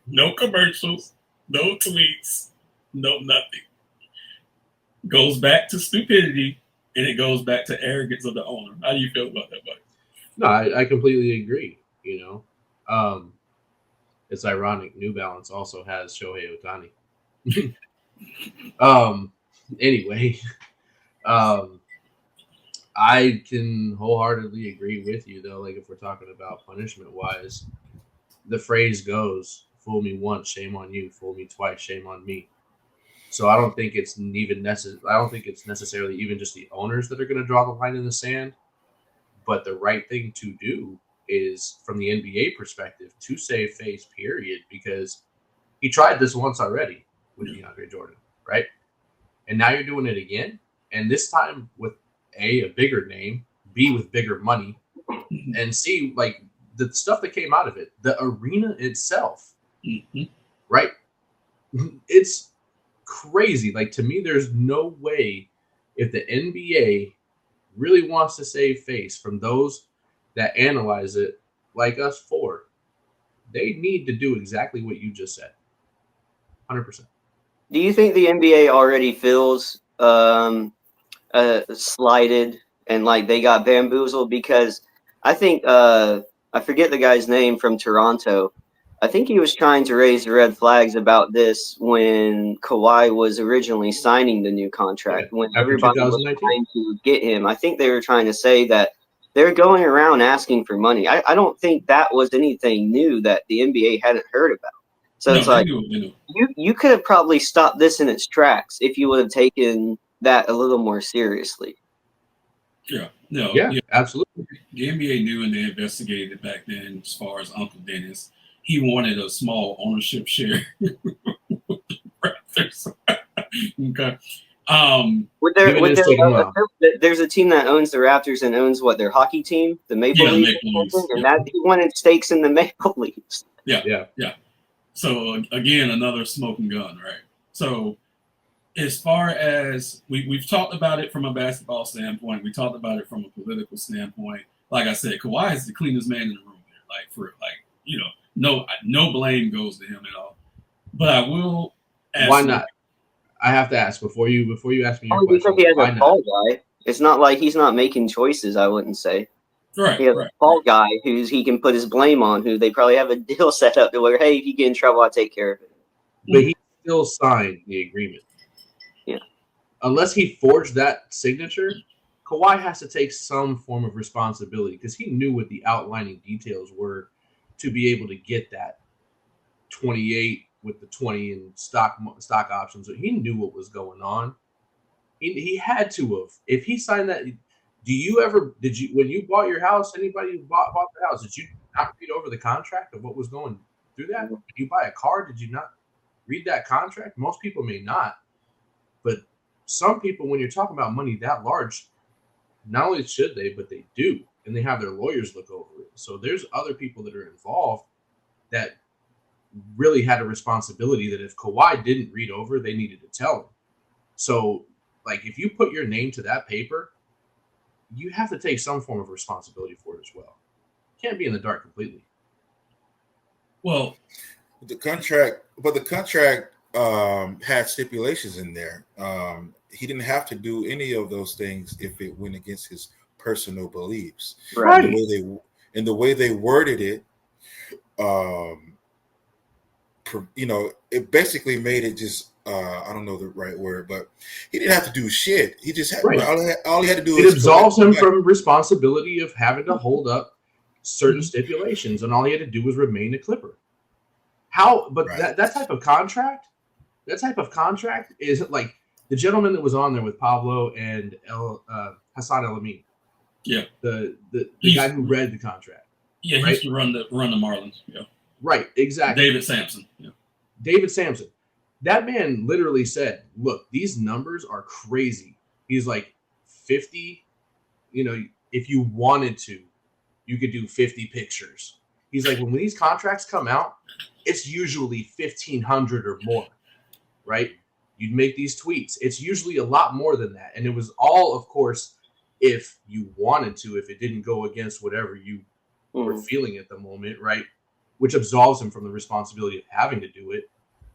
Speaker 1: No commercials, no tweets, no nothing. Goes back to stupidity, and it goes back to arrogance of the owner. How do you feel about that, Mike?
Speaker 3: No, I completely agree. You know, it's ironic. New Balance also has Shohei Ohtani. Anyway, I can wholeheartedly agree with you, though. Like, if we're talking about punishment wise, the phrase goes, fool me once, shame on you. Fool me twice, shame on me. So I don't think it's even I don't think it's necessarily even just the owners that are going to draw the line in the sand. But the right thing to do is, from the NBA perspective, to save face, period, because he tried this once already with DeAndre Jordan, right? And now you're doing it again, and this time with a bigger name, B, with bigger money, and C, like the stuff that came out of it, the arena itself, right? It's crazy. Like, to me, there's no way, if the NBA really wants to save face from those that analyze it like us four, they need to do exactly what you just said. 100%.
Speaker 4: Do you think the NBA already feels slighted and like they got bamboozled? Because I think I forget the guy's name from Toronto. I think he was trying to raise the red flags about this when Kawhi was originally signing the new contract. When
Speaker 3: After
Speaker 4: everybody was
Speaker 3: 2019.
Speaker 4: trying to get him, I think they were trying to say that they're going around asking for money. I don't think that was anything new that the NBA hadn't heard about. So it's like you could have probably stopped this in its tracks if you would have taken that a little more seriously.
Speaker 1: Yeah,
Speaker 3: Absolutely.
Speaker 1: The NBA knew, and they investigated it back then. As far as Uncle Dennis, he wanted a small ownership share. Raptors. Okay.
Speaker 4: There's a team that owns the Raptors and owns their hockey team, the Maple Leafs, and that he wanted stakes in the Maple Leafs.
Speaker 1: Yeah. So again, another smoking gun, right? So as far as we've talked about it from a basketball standpoint, we talked about it from a political standpoint. Like I said, Kawhi is the cleanest man in the room there. No blame goes to him at all. But I will ask.
Speaker 3: Why not? I have to ask before you ask me your
Speaker 4: Only because
Speaker 3: question.
Speaker 4: he has
Speaker 3: Why
Speaker 4: a
Speaker 3: not?
Speaker 4: fall guy. It's not like he's not making choices. I wouldn't say.
Speaker 1: Right,
Speaker 4: He has
Speaker 1: right.
Speaker 4: a fall guy he can put his blame on. Who they probably have a deal set up to where, hey, if you get in trouble, I take care of it.
Speaker 3: But he still signed the agreement.
Speaker 4: Yeah.
Speaker 3: Unless he forged that signature, Kawhi has to take some form of responsibility because he knew what the outlining details were to be able to get that 28 with the 20 in stock options. So he knew what was going on. He had to have. If he signed that, did you when you bought your house, anybody who bought the house, did you not read over the contract of what was going through that? When you buy a car, did you not read that contract? Most people may not, but some people, when you're talking about money that large, not only should they, but they do, and they have their lawyers look over it. So there's other people that are involved that really had a responsibility that if Kawhi didn't read over, they needed to tell him. So, like, if you put your name to that paper, you have to take some form of responsibility for it as well. You can't be in the dark completely.
Speaker 1: Well,
Speaker 2: the contract had stipulations in there. He didn't have to do any of those things if it went against his personal beliefs.
Speaker 4: Right.
Speaker 2: And the way they worded it, it basically made it just I don't know the right word, but he didn't have to do shit. He just had all he had to do.
Speaker 3: It absolves him from responsibility of having to hold up certain stipulations, and all he had to do was remain a Clipper. That type of contract is like the gentleman that was on there with Pablo and Hassan El Amin.
Speaker 1: Yeah,
Speaker 3: the guy who read the contract.
Speaker 1: Yeah, he
Speaker 3: right?
Speaker 1: used to run the Marlins. Yeah,
Speaker 3: right, exactly.
Speaker 1: David Sampson. Yeah,
Speaker 3: David Sampson. That man literally said, "Look, these numbers are crazy." He's like 50. If you wanted to, you could do 50 pictures. He's like, when these contracts come out, it's usually 1,500 or more, right? You'd make these tweets. It's usually a lot more than that. And it was all, of course, if you wanted to, if it didn't go against whatever you were feeling at the moment, right? Which absolves him from the responsibility of having to do it.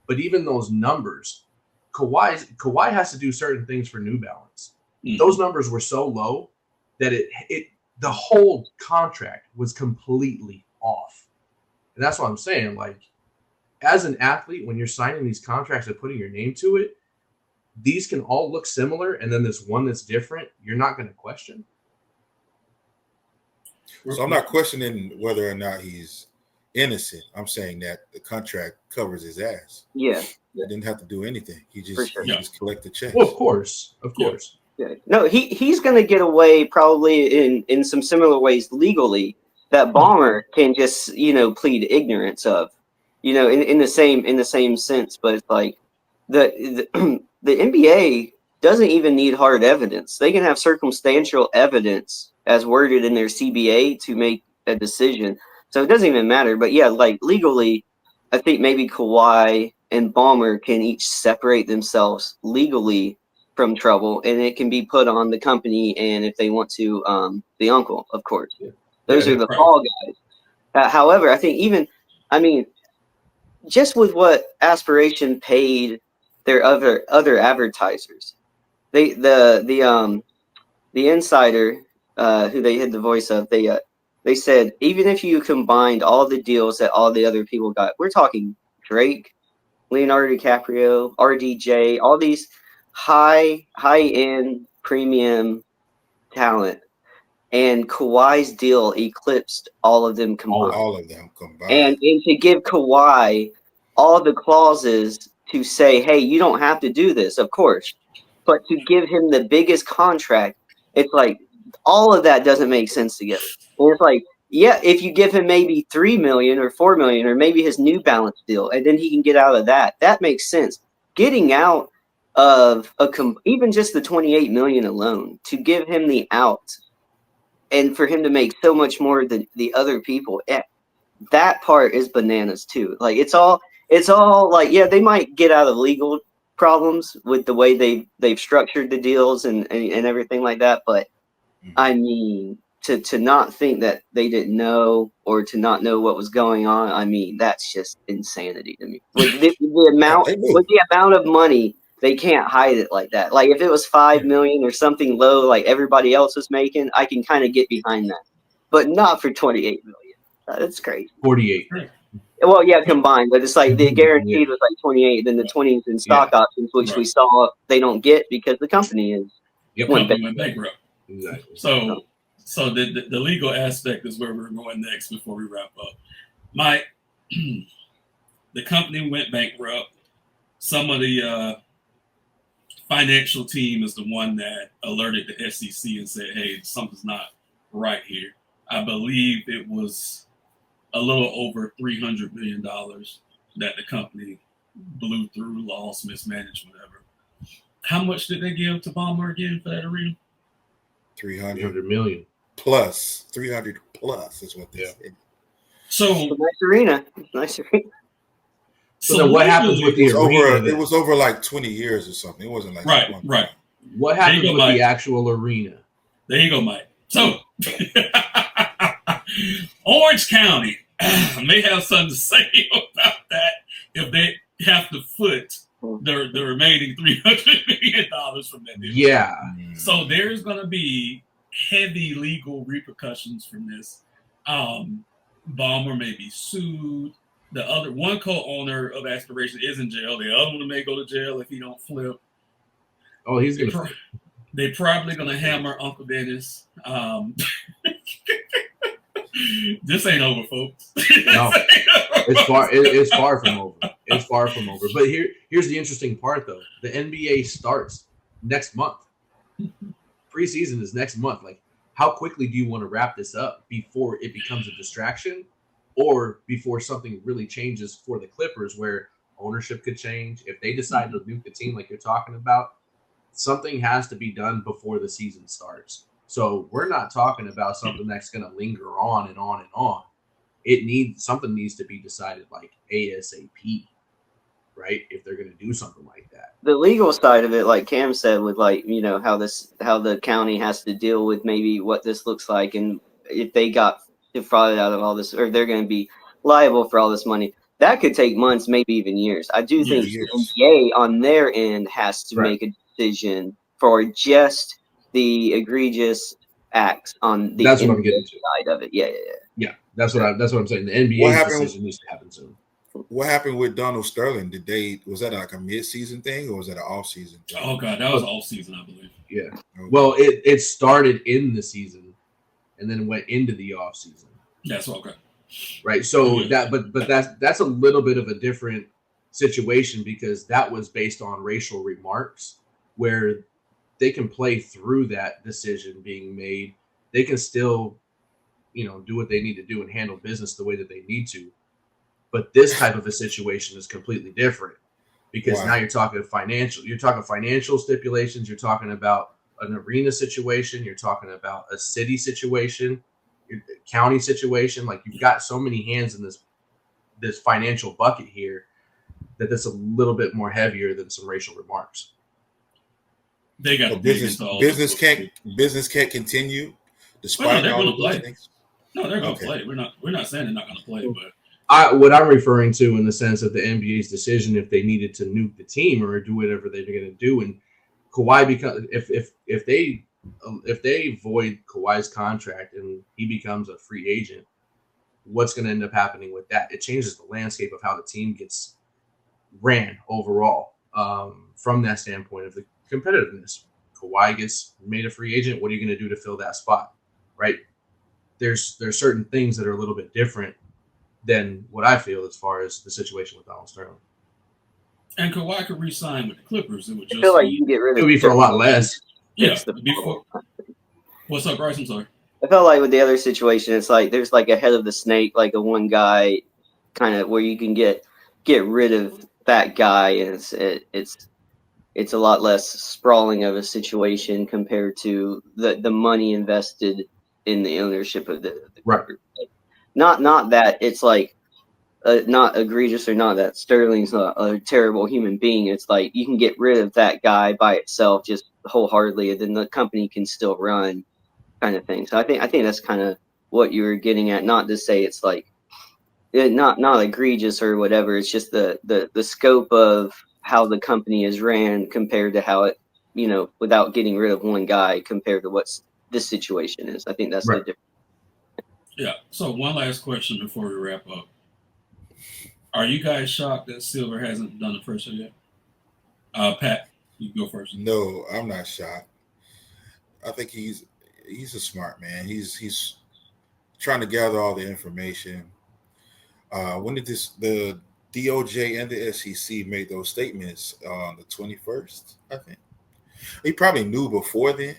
Speaker 3: But even those numbers, Kawhi has to do certain things for New Balance. Mm-hmm. Those numbers were so low that the whole contract was completely off. And that's what I'm saying. Like, as an athlete, when you're signing these contracts and putting your name to it, these can all look similar, and then this one that's different, you're not going to question.
Speaker 2: So I'm not questioning whether or not he's innocent. I'm saying that the contract covers his ass.
Speaker 4: Yeah.
Speaker 2: He didn't have to do anything. He just collect the checks.
Speaker 3: Well, of course.
Speaker 4: Yeah. No, he's going to get away probably in some similar ways legally that Ballmer can just plead ignorance of, in the same sense. But it's like the NBA doesn't even need hard evidence. They can have circumstantial evidence as worded in their CBA to make a decision. So it doesn't even matter. But yeah, like legally, I think maybe Kawhi and Ballmer can each separate themselves legally from trouble, and it can be put on the company, and if they want to, the uncle, of course. Yeah. Those are the fall guys. However, I think just with what Aspiration paid their other advertisers, the insider who they had the voice of, they said even if you combined all the deals that all the other people got, we're talking Drake, Leonardo DiCaprio, RDJ, all these high-end premium talent, and Kawhi's deal eclipsed all of them combined.
Speaker 2: All of them combined.
Speaker 4: And to give Kawhi all the clauses to say, hey, you don't have to do this, of course, but to give him the biggest contract, it's like all of that doesn't make sense together. And it's like, yeah, if you give him maybe $3 million or $4 million or maybe his New Balance deal, and then he can get out of that, that makes sense. Getting out of even just the $28 million alone to give him the out, and for him to make so much more than the other people, that part is bananas too. Like it's all like, yeah, they might get out of legal problems with the way they've structured the deals and everything like that, but I mean, to not think that they didn't know or to not know what was going on, I mean, that's just insanity to me. With the amount of money they can't hide it like that. Like if it was 5 million or something low, like everybody else was making, I can kind of get behind that, but not for 28 million. That's crazy.
Speaker 3: 48.
Speaker 4: Well, yeah, combined, but it's like the guaranteed was like 28, then the 20s in stock options, which we saw they don't get because the company is
Speaker 1: went bankrupt.
Speaker 3: Exactly.
Speaker 1: So the legal aspect is where we're going next before we wrap up. The company went bankrupt. Some of the financial team is the one that alerted the SEC and said, "Hey, something's not right here." I believe it was a little over $300 million that the company blew through, lost, mismanaged, whatever. How much did they give to Ballmer again for that arena?
Speaker 2: 300
Speaker 3: million
Speaker 2: plus. 300 plus is what they said.
Speaker 1: So
Speaker 4: nice arena. Nice arena.
Speaker 3: So then what happens with the arena?
Speaker 2: It was over like 20 years or something. It wasn't like
Speaker 1: right.
Speaker 3: What happens with the actual arena?
Speaker 1: There you go, Mike. So Orange County may have something to say about that if they have to foot the remaining $300 million from that deal.
Speaker 3: Yeah.
Speaker 1: So there's going to be heavy legal repercussions from this. Ballmer may be sued. The other one co-owner of Aspiration is in jail. The other one may go to jail if he don't flip.
Speaker 3: Oh, he's going to.
Speaker 1: They're probably going to hammer Uncle Dennis. This ain't over, folks.
Speaker 3: No, it's far from over. It's far from over. But here's the interesting part, though. The NBA starts next month. Preseason is next month. Like, how quickly do you want to wrap this up before it becomes a distraction, or before something really changes for the Clippers, where ownership could change? If they decide to nuke the team, like you're talking about, something has to be done before the season starts. So we're not talking about something that's going to linger on and on and on. Something needs to be decided like ASAP, right? If they're going to do something like that.
Speaker 4: The legal side of it, like Cam said, with like, you know, how the county has to deal with maybe what this looks like, and if they got defrauded out of all this, or they're going to be liable for all this money, that could take months, maybe even years. I do think the NBA on their end has to make a decision for just the egregious acts on the
Speaker 3: that's what I'm getting to.
Speaker 4: Side of it. Yeah.
Speaker 3: That's what I'm saying. The NBA's decision needs to happen soon.
Speaker 2: What happened with Donald Sterling? Was that like a mid-season thing, or was that an off-season thing?
Speaker 1: Oh God, that was off-season, I believe.
Speaker 3: Yeah. Okay. Well, it started in the season, and then went into the off-season.
Speaker 1: That's okay.
Speaker 3: Right. So but that's a little bit of a different situation, because that was based on racial remarks, where they can play through that decision being made. They can still, do what they need to do and handle business the way that they need to. But this type of a situation is completely different, because now you're talking financial stipulations. You're talking about an arena situation. You're talking about a city situation, your county situation. Like, you've got so many hands in this financial bucket here that that's a little bit more heavier than some racial remarks.
Speaker 1: They got
Speaker 2: business can't continue despite all of those things.
Speaker 1: No, they're going to play. We're not saying they're not going to play, but
Speaker 3: what I'm referring to in the sense of the NBA's decision, if they needed to nuke the team or do whatever they're going to do, and Kawhi becomes if they void Kawhi's contract and he becomes a free agent, what's going to end up happening with that? It changes the landscape of how the team gets ran overall. From that standpoint of the competitiveness, Kawhi gets made a free agent. What are you going to do to fill that spot? Right? There's certain things that are a little bit different than what I feel as far as the situation with Donald Sterling.
Speaker 1: And Kawhi could re-sign with the Clippers. It would just
Speaker 4: feel like you can get rid of
Speaker 3: it would be for a lot less.
Speaker 1: Yeah. What's up, Bryce? I'm sorry.
Speaker 4: I felt like with the other situation, it's like there's like a head of the snake, like a one guy kind of where you can get rid of that guy, and it's a lot less sprawling of a situation compared to the money invested in the ownership of the
Speaker 3: right.
Speaker 4: Not that it's like not egregious, or not that Sterling's a terrible human being. It's like you can get rid of that guy by itself just wholeheartedly, and then the company can still run, kind of thing. So I think that's kind of what you were getting at. Not to say it's like not egregious or whatever. It's just the scope of how the company is ran compared to how it, without getting rid of one guy compared to what this situation is. I think that's the difference.
Speaker 1: Yeah. So one last question before we wrap up. Are you guys shocked that Silver hasn't done the pressure yet? Pat, you go first.
Speaker 2: No, I'm not shocked. I think he's a smart man. He's trying to gather all the information. When did the DOJ and the SEC make those statements on the 21st? I think he probably knew before then,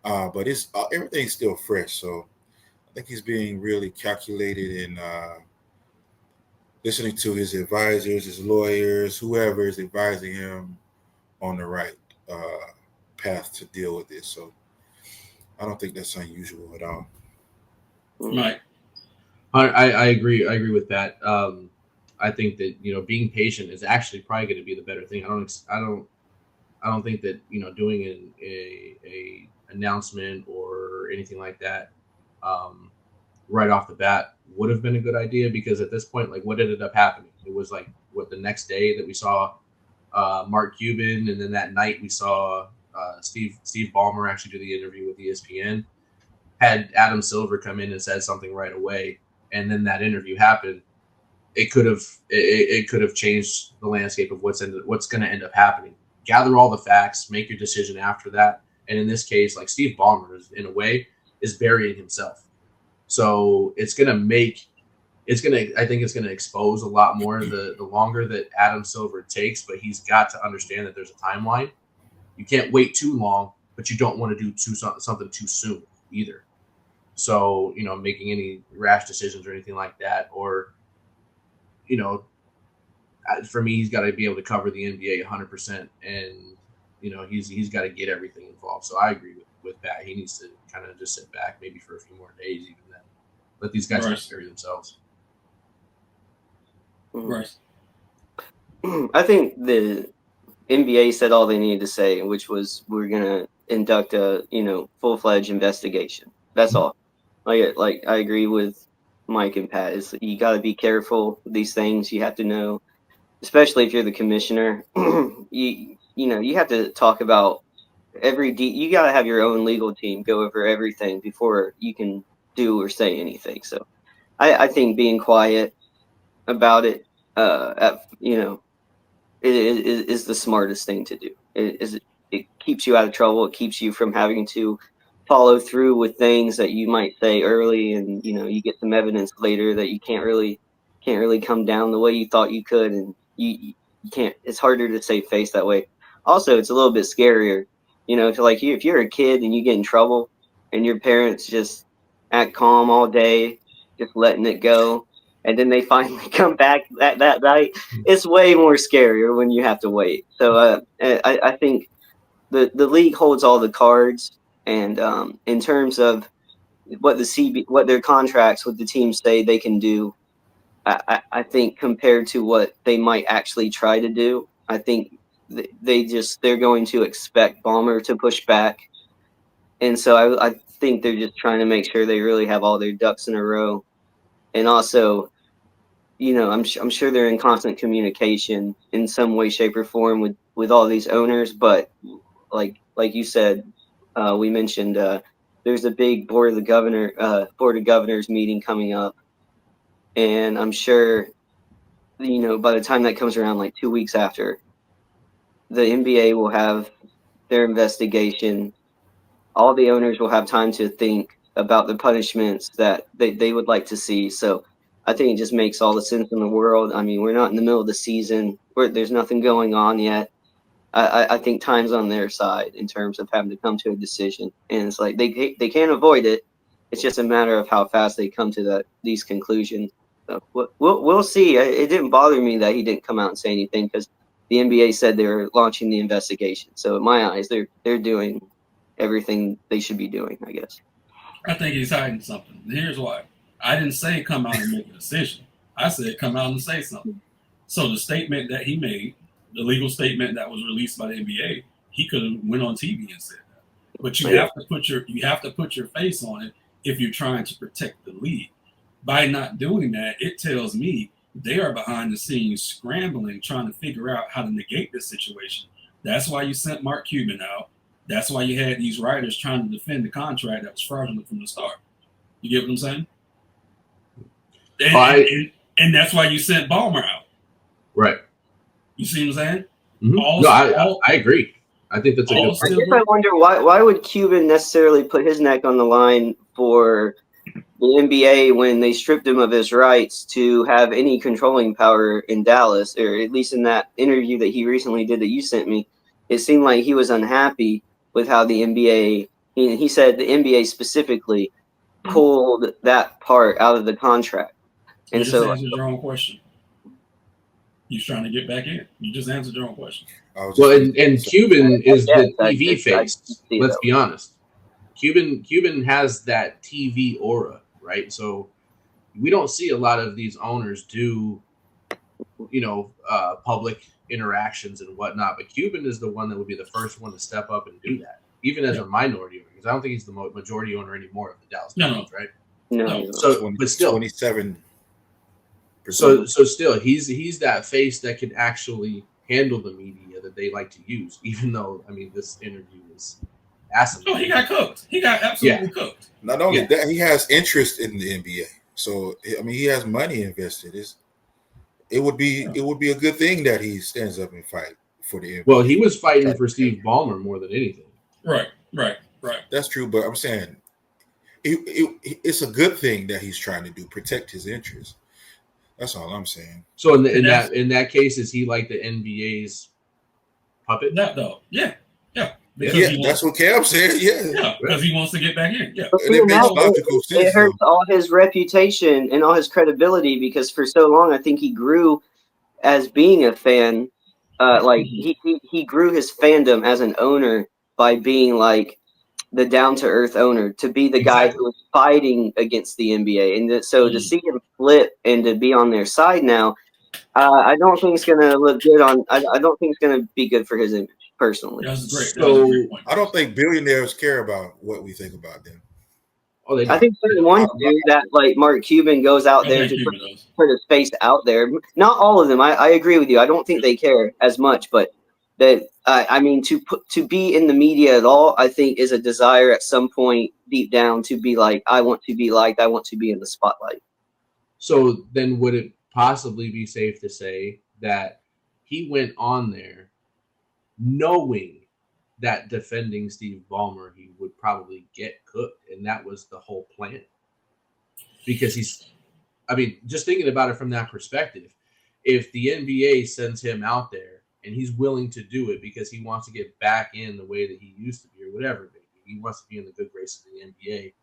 Speaker 2: but everything's still fresh. So I think he's being really calculated and listening to his advisors, his lawyers, whoever is advising him on the right path to deal with this. So I don't think that's unusual at all.
Speaker 1: Mike.
Speaker 3: I agree. I agree with that. I think that being patient is actually probably going to be the better thing. I don't think that doing a announcement or anything like that right off the bat would have been a good idea, because at this point, like, what ended up happening? It was like the next day that we saw Mark Cuban, and then that night we saw Steve Ballmer actually do the interview with ESPN. Had Adam Silver come in and said something right away, and then that interview happened, it could have changed the landscape of what's going to end up happening. Gather all the facts, make your decision after that. And in this case, like, Steve Ballmer in a way is burying himself. So I think it's going to expose a lot more the longer that Adam Silver takes, but he's got to understand that there's a timeline. You can't wait too long, but you don't want to do something too soon either. So, making any rash decisions or anything like that, or, for me, he's got to be able to cover the NBA 100%, and, he's got to get everything involved. So I agree with Pat. He needs to kind of just sit back maybe for a few more days, even then. Let these guys take care of themselves.
Speaker 1: Right.
Speaker 4: I think the NBA said all they needed to say, which was, we're going to induct a, full-fledged investigation. That's all. Like I agree with Mike and Pat. You got to be careful with these things. You have to know, especially if you're the commissioner, you have to talk about you got to have your own legal team go over everything before you can do or say anything. So I think being quiet about it, is the smartest thing to do. It keeps you out of trouble. It keeps you from having to follow through with things that you might say early, and you get some evidence later that you can't really come down the way you thought you could, and you can't. It's harder to save face that way. Also, it's a little bit scarier, if you're a kid and you get in trouble and your parents just act calm all day, just letting it go, and then they finally come back that night. It's way more scarier when you have to wait. So I think the league holds all the cards. And in terms of what their contracts with the teams say they can do, I think compared to what they might actually try to do, I think they're going to expect Ballmer to push back, and so I think they're just trying to make sure they really have all their ducks in a row, and also, I'm sure they're in constant communication in some way, shape, or form with all these owners, but like you said. We mentioned there's a big board of governors meeting coming up, and I'm sure by the time that comes around, like 2 weeks after, the NBA will have their investigation. All the owners will have time to think about the punishments that they would like to see. So I think it just makes all the sense in the world. I mean, we're not in the middle of the season. There's nothing going on yet. I think time's on their side in terms of having to come to a decision, and it's like they can't avoid it. It's just a matter of how fast they come to these conclusions. So we'll see. It didn't bother me that he didn't come out and say anything, because the NBA said they were launching the investigation. So in my eyes, they're doing everything they should be doing, I guess.
Speaker 1: I think he's hiding something. Here's why. I didn't say come out and make a decision. I said come out and say something. So the statement that he made, the legal statement that was released by the NBA, he could have went on TV and said that. But you have to put your face on it if you're trying to protect the league. By not doing that, it tells me They are behind the scenes scrambling, trying to figure out how to negate this situation. That's why you sent Mark Cuban out. That's why you had these writers trying to defend the contract that was fraudulent from the start. You get what I'm saying? And that's why you sent Ballmer out.
Speaker 3: Right.
Speaker 1: You see what I'm saying?
Speaker 3: Mm-hmm. I agree. I think that's a good
Speaker 4: point. I guess I wonder why would Cuban necessarily put his neck on the line for the NBA when they stripped him of his rights to have any controlling power in Dallas, or at least in that interview that he recently did that you sent me. It seemed like he was unhappy with how the NBA, he said the NBA specifically pulled that part out of the contract.
Speaker 1: And you just answered your own question. You're trying to get back in. You just answered your own question.
Speaker 3: Well, and Cuban is the TV face. Let's be honest. Cuban has that TV aura, right? So we don't see a lot of these owners do, public interactions and whatnot. But Cuban is the one that would be the first one to step up and do that, even as a minority owner. Because I don't think he's the majority owner anymore of the Dallas Mavericks, right?
Speaker 4: No.
Speaker 3: So, but still,
Speaker 2: 27.
Speaker 3: So still, he's that face that can actually handle the media that they like to use. Even though, this interview is awesome.
Speaker 1: Oh, he got cooked. He got absolutely cooked.
Speaker 2: Not only that, he has interest in the NBA. So he has money invested. It would be a good thing that he stands up and fight for the NBA.
Speaker 3: Well, he was fighting for Steve Ballmer more than anything.
Speaker 1: Right.
Speaker 2: That's true, but I'm saying it's a good thing that he's trying to protect his interests. That's all I'm saying.
Speaker 3: So in that case, is he like the NBA's puppet?
Speaker 1: Not though. Yeah.
Speaker 2: That's what Cam said.
Speaker 1: Yeah, because he wants to get back in. Yeah,
Speaker 2: and it makes logical sense.
Speaker 4: It hurts all his reputation and all his credibility because for so long, I think he grew as being a fan. He grew his fandom as an owner by being like the down-to-earth owner, to be the guy who was fighting against the NBA. And so to see him flip and to be on their side now, I don't think it's going to look good on – I don't think it's going to be good for his image, personally.
Speaker 1: That's great.
Speaker 3: So,
Speaker 2: I don't think billionaires care about what we think about them.
Speaker 3: Oh,
Speaker 4: I think certain ones do that, like Mark Cuban goes out there to put his face out there. Not all of them. I agree with you. I don't think they care as much, but that to be in the media at all, I think is a desire at some point deep down to be like, I want to be liked, I want to be in the spotlight.
Speaker 3: So then would it possibly be safe to say that he went on there knowing that defending Steve Ballmer, he would probably get cooked, and that was the whole plan? Because just thinking about it from that perspective, if the NBA sends him out there and he's willing to do it because he wants to get back in the way that he used to be or whatever, he wants to be in the good graces of the NBA,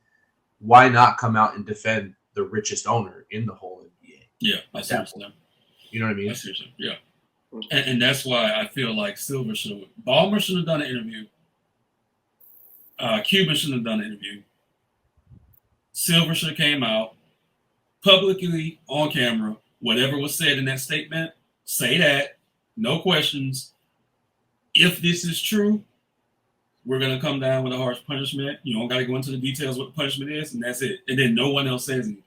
Speaker 3: why not come out and defend the richest owner in the whole NBA?
Speaker 1: Yeah, I see what you're saying.
Speaker 3: You know what I mean?
Speaker 1: I see what you're saying. Yeah. And that's why I feel like Ballmer should have done an interview. Cuban shouldn't have done an interview. Silver should have came out publicly on camera. Whatever was said in that statement, say that. No questions. If this is true, we're going to come down with a harsh punishment. You don't got to go into the details what the punishment is, and that's it. And then no one else says anything.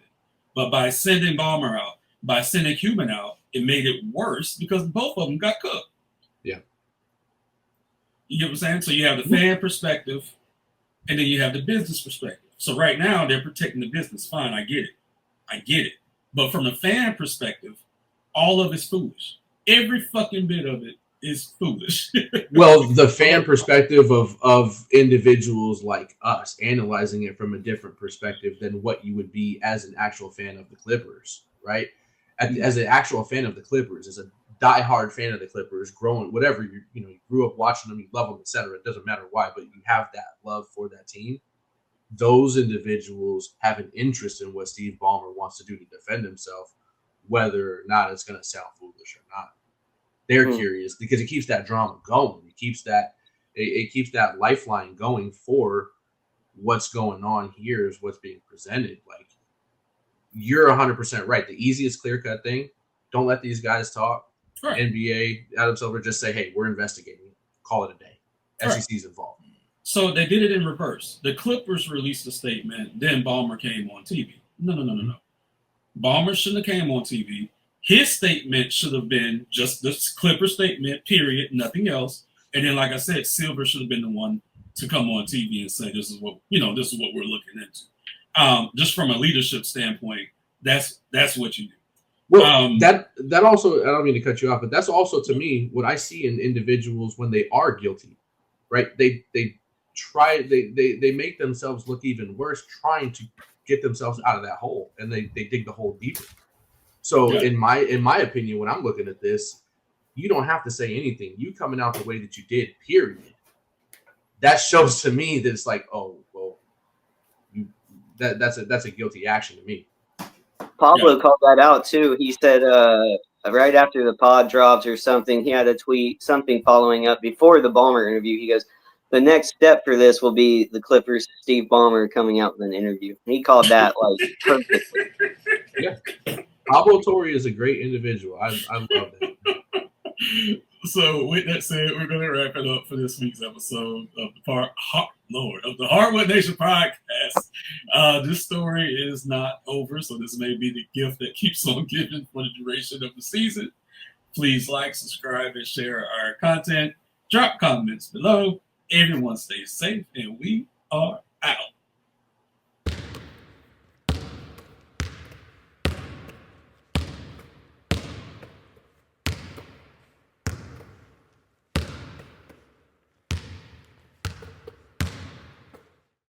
Speaker 1: But by sending Ballmer out, by sending Cuban out, it made it worse because both of them got cooked.
Speaker 3: Yeah.
Speaker 1: You get what I'm saying? So you have the fan perspective, and then you have the business perspective. So right now, they're protecting the business. Fine, I get it. But from the fan perspective, all of it's foolish. Every fucking bit of it is foolish.
Speaker 3: Well, the fan perspective of individuals like us analyzing it from a different perspective than what you would be as an actual fan of the Clippers, right? As an actual fan of the Clippers, as a diehard fan of the Clippers, growing, whatever, you grew up watching them, you love them, etc. It doesn't matter why, but you have that love for that team. Those individuals have an interest in what Steve Ballmer wants to do to defend himself, whether or not it's going to sound foolish or not. They're curious because it keeps that drama going. It keeps that lifeline going for what's going on here is what's being presented. Like, you're 100% right. The easiest clear-cut thing, don't let these guys talk. Right. NBA, Adam Silver, just say, hey, we're investigating. Call it a day. SEC's involved.
Speaker 1: So they did it in reverse. The Clippers released a statement, then Ballmer came on TV. No. Ballmer shouldn't have came on TV. His statement should have been just the Clipper statement, period, nothing else. And then, like I said, Silver should have been the one to come on TV and say, "This is what this is what we're looking into." Just from a leadership standpoint, that's what you do.
Speaker 3: Well, that also, I don't mean to cut you off, but that's also to me what I see in individuals when they are guilty, right? They make themselves look even worse trying to get themselves out of that hole, and they dig the hole deeper. So in my opinion, when I'm looking at this, you don't have to say anything. You coming out the way that you did, period. That shows to me that it's like, oh, well, that's a guilty action to me.
Speaker 4: Pablo called that out too. He said right after the pod dropped or something, he had a tweet, something following up before the Ballmer interview. He goes, "The next step for this will be the Clippers' Steve Ballmer coming out with an interview." And he called that like perfectly.
Speaker 3: Yeah. Pablo Torre is a great individual. I love that.
Speaker 1: So with that said, we're going to wrap it up for this week's episode of the Hardwood Nation podcast. This story is not over, so this may be the gift that keeps on giving for the duration of the season. Please like, subscribe, and share our content. Drop comments below. Everyone stay safe, and we are out.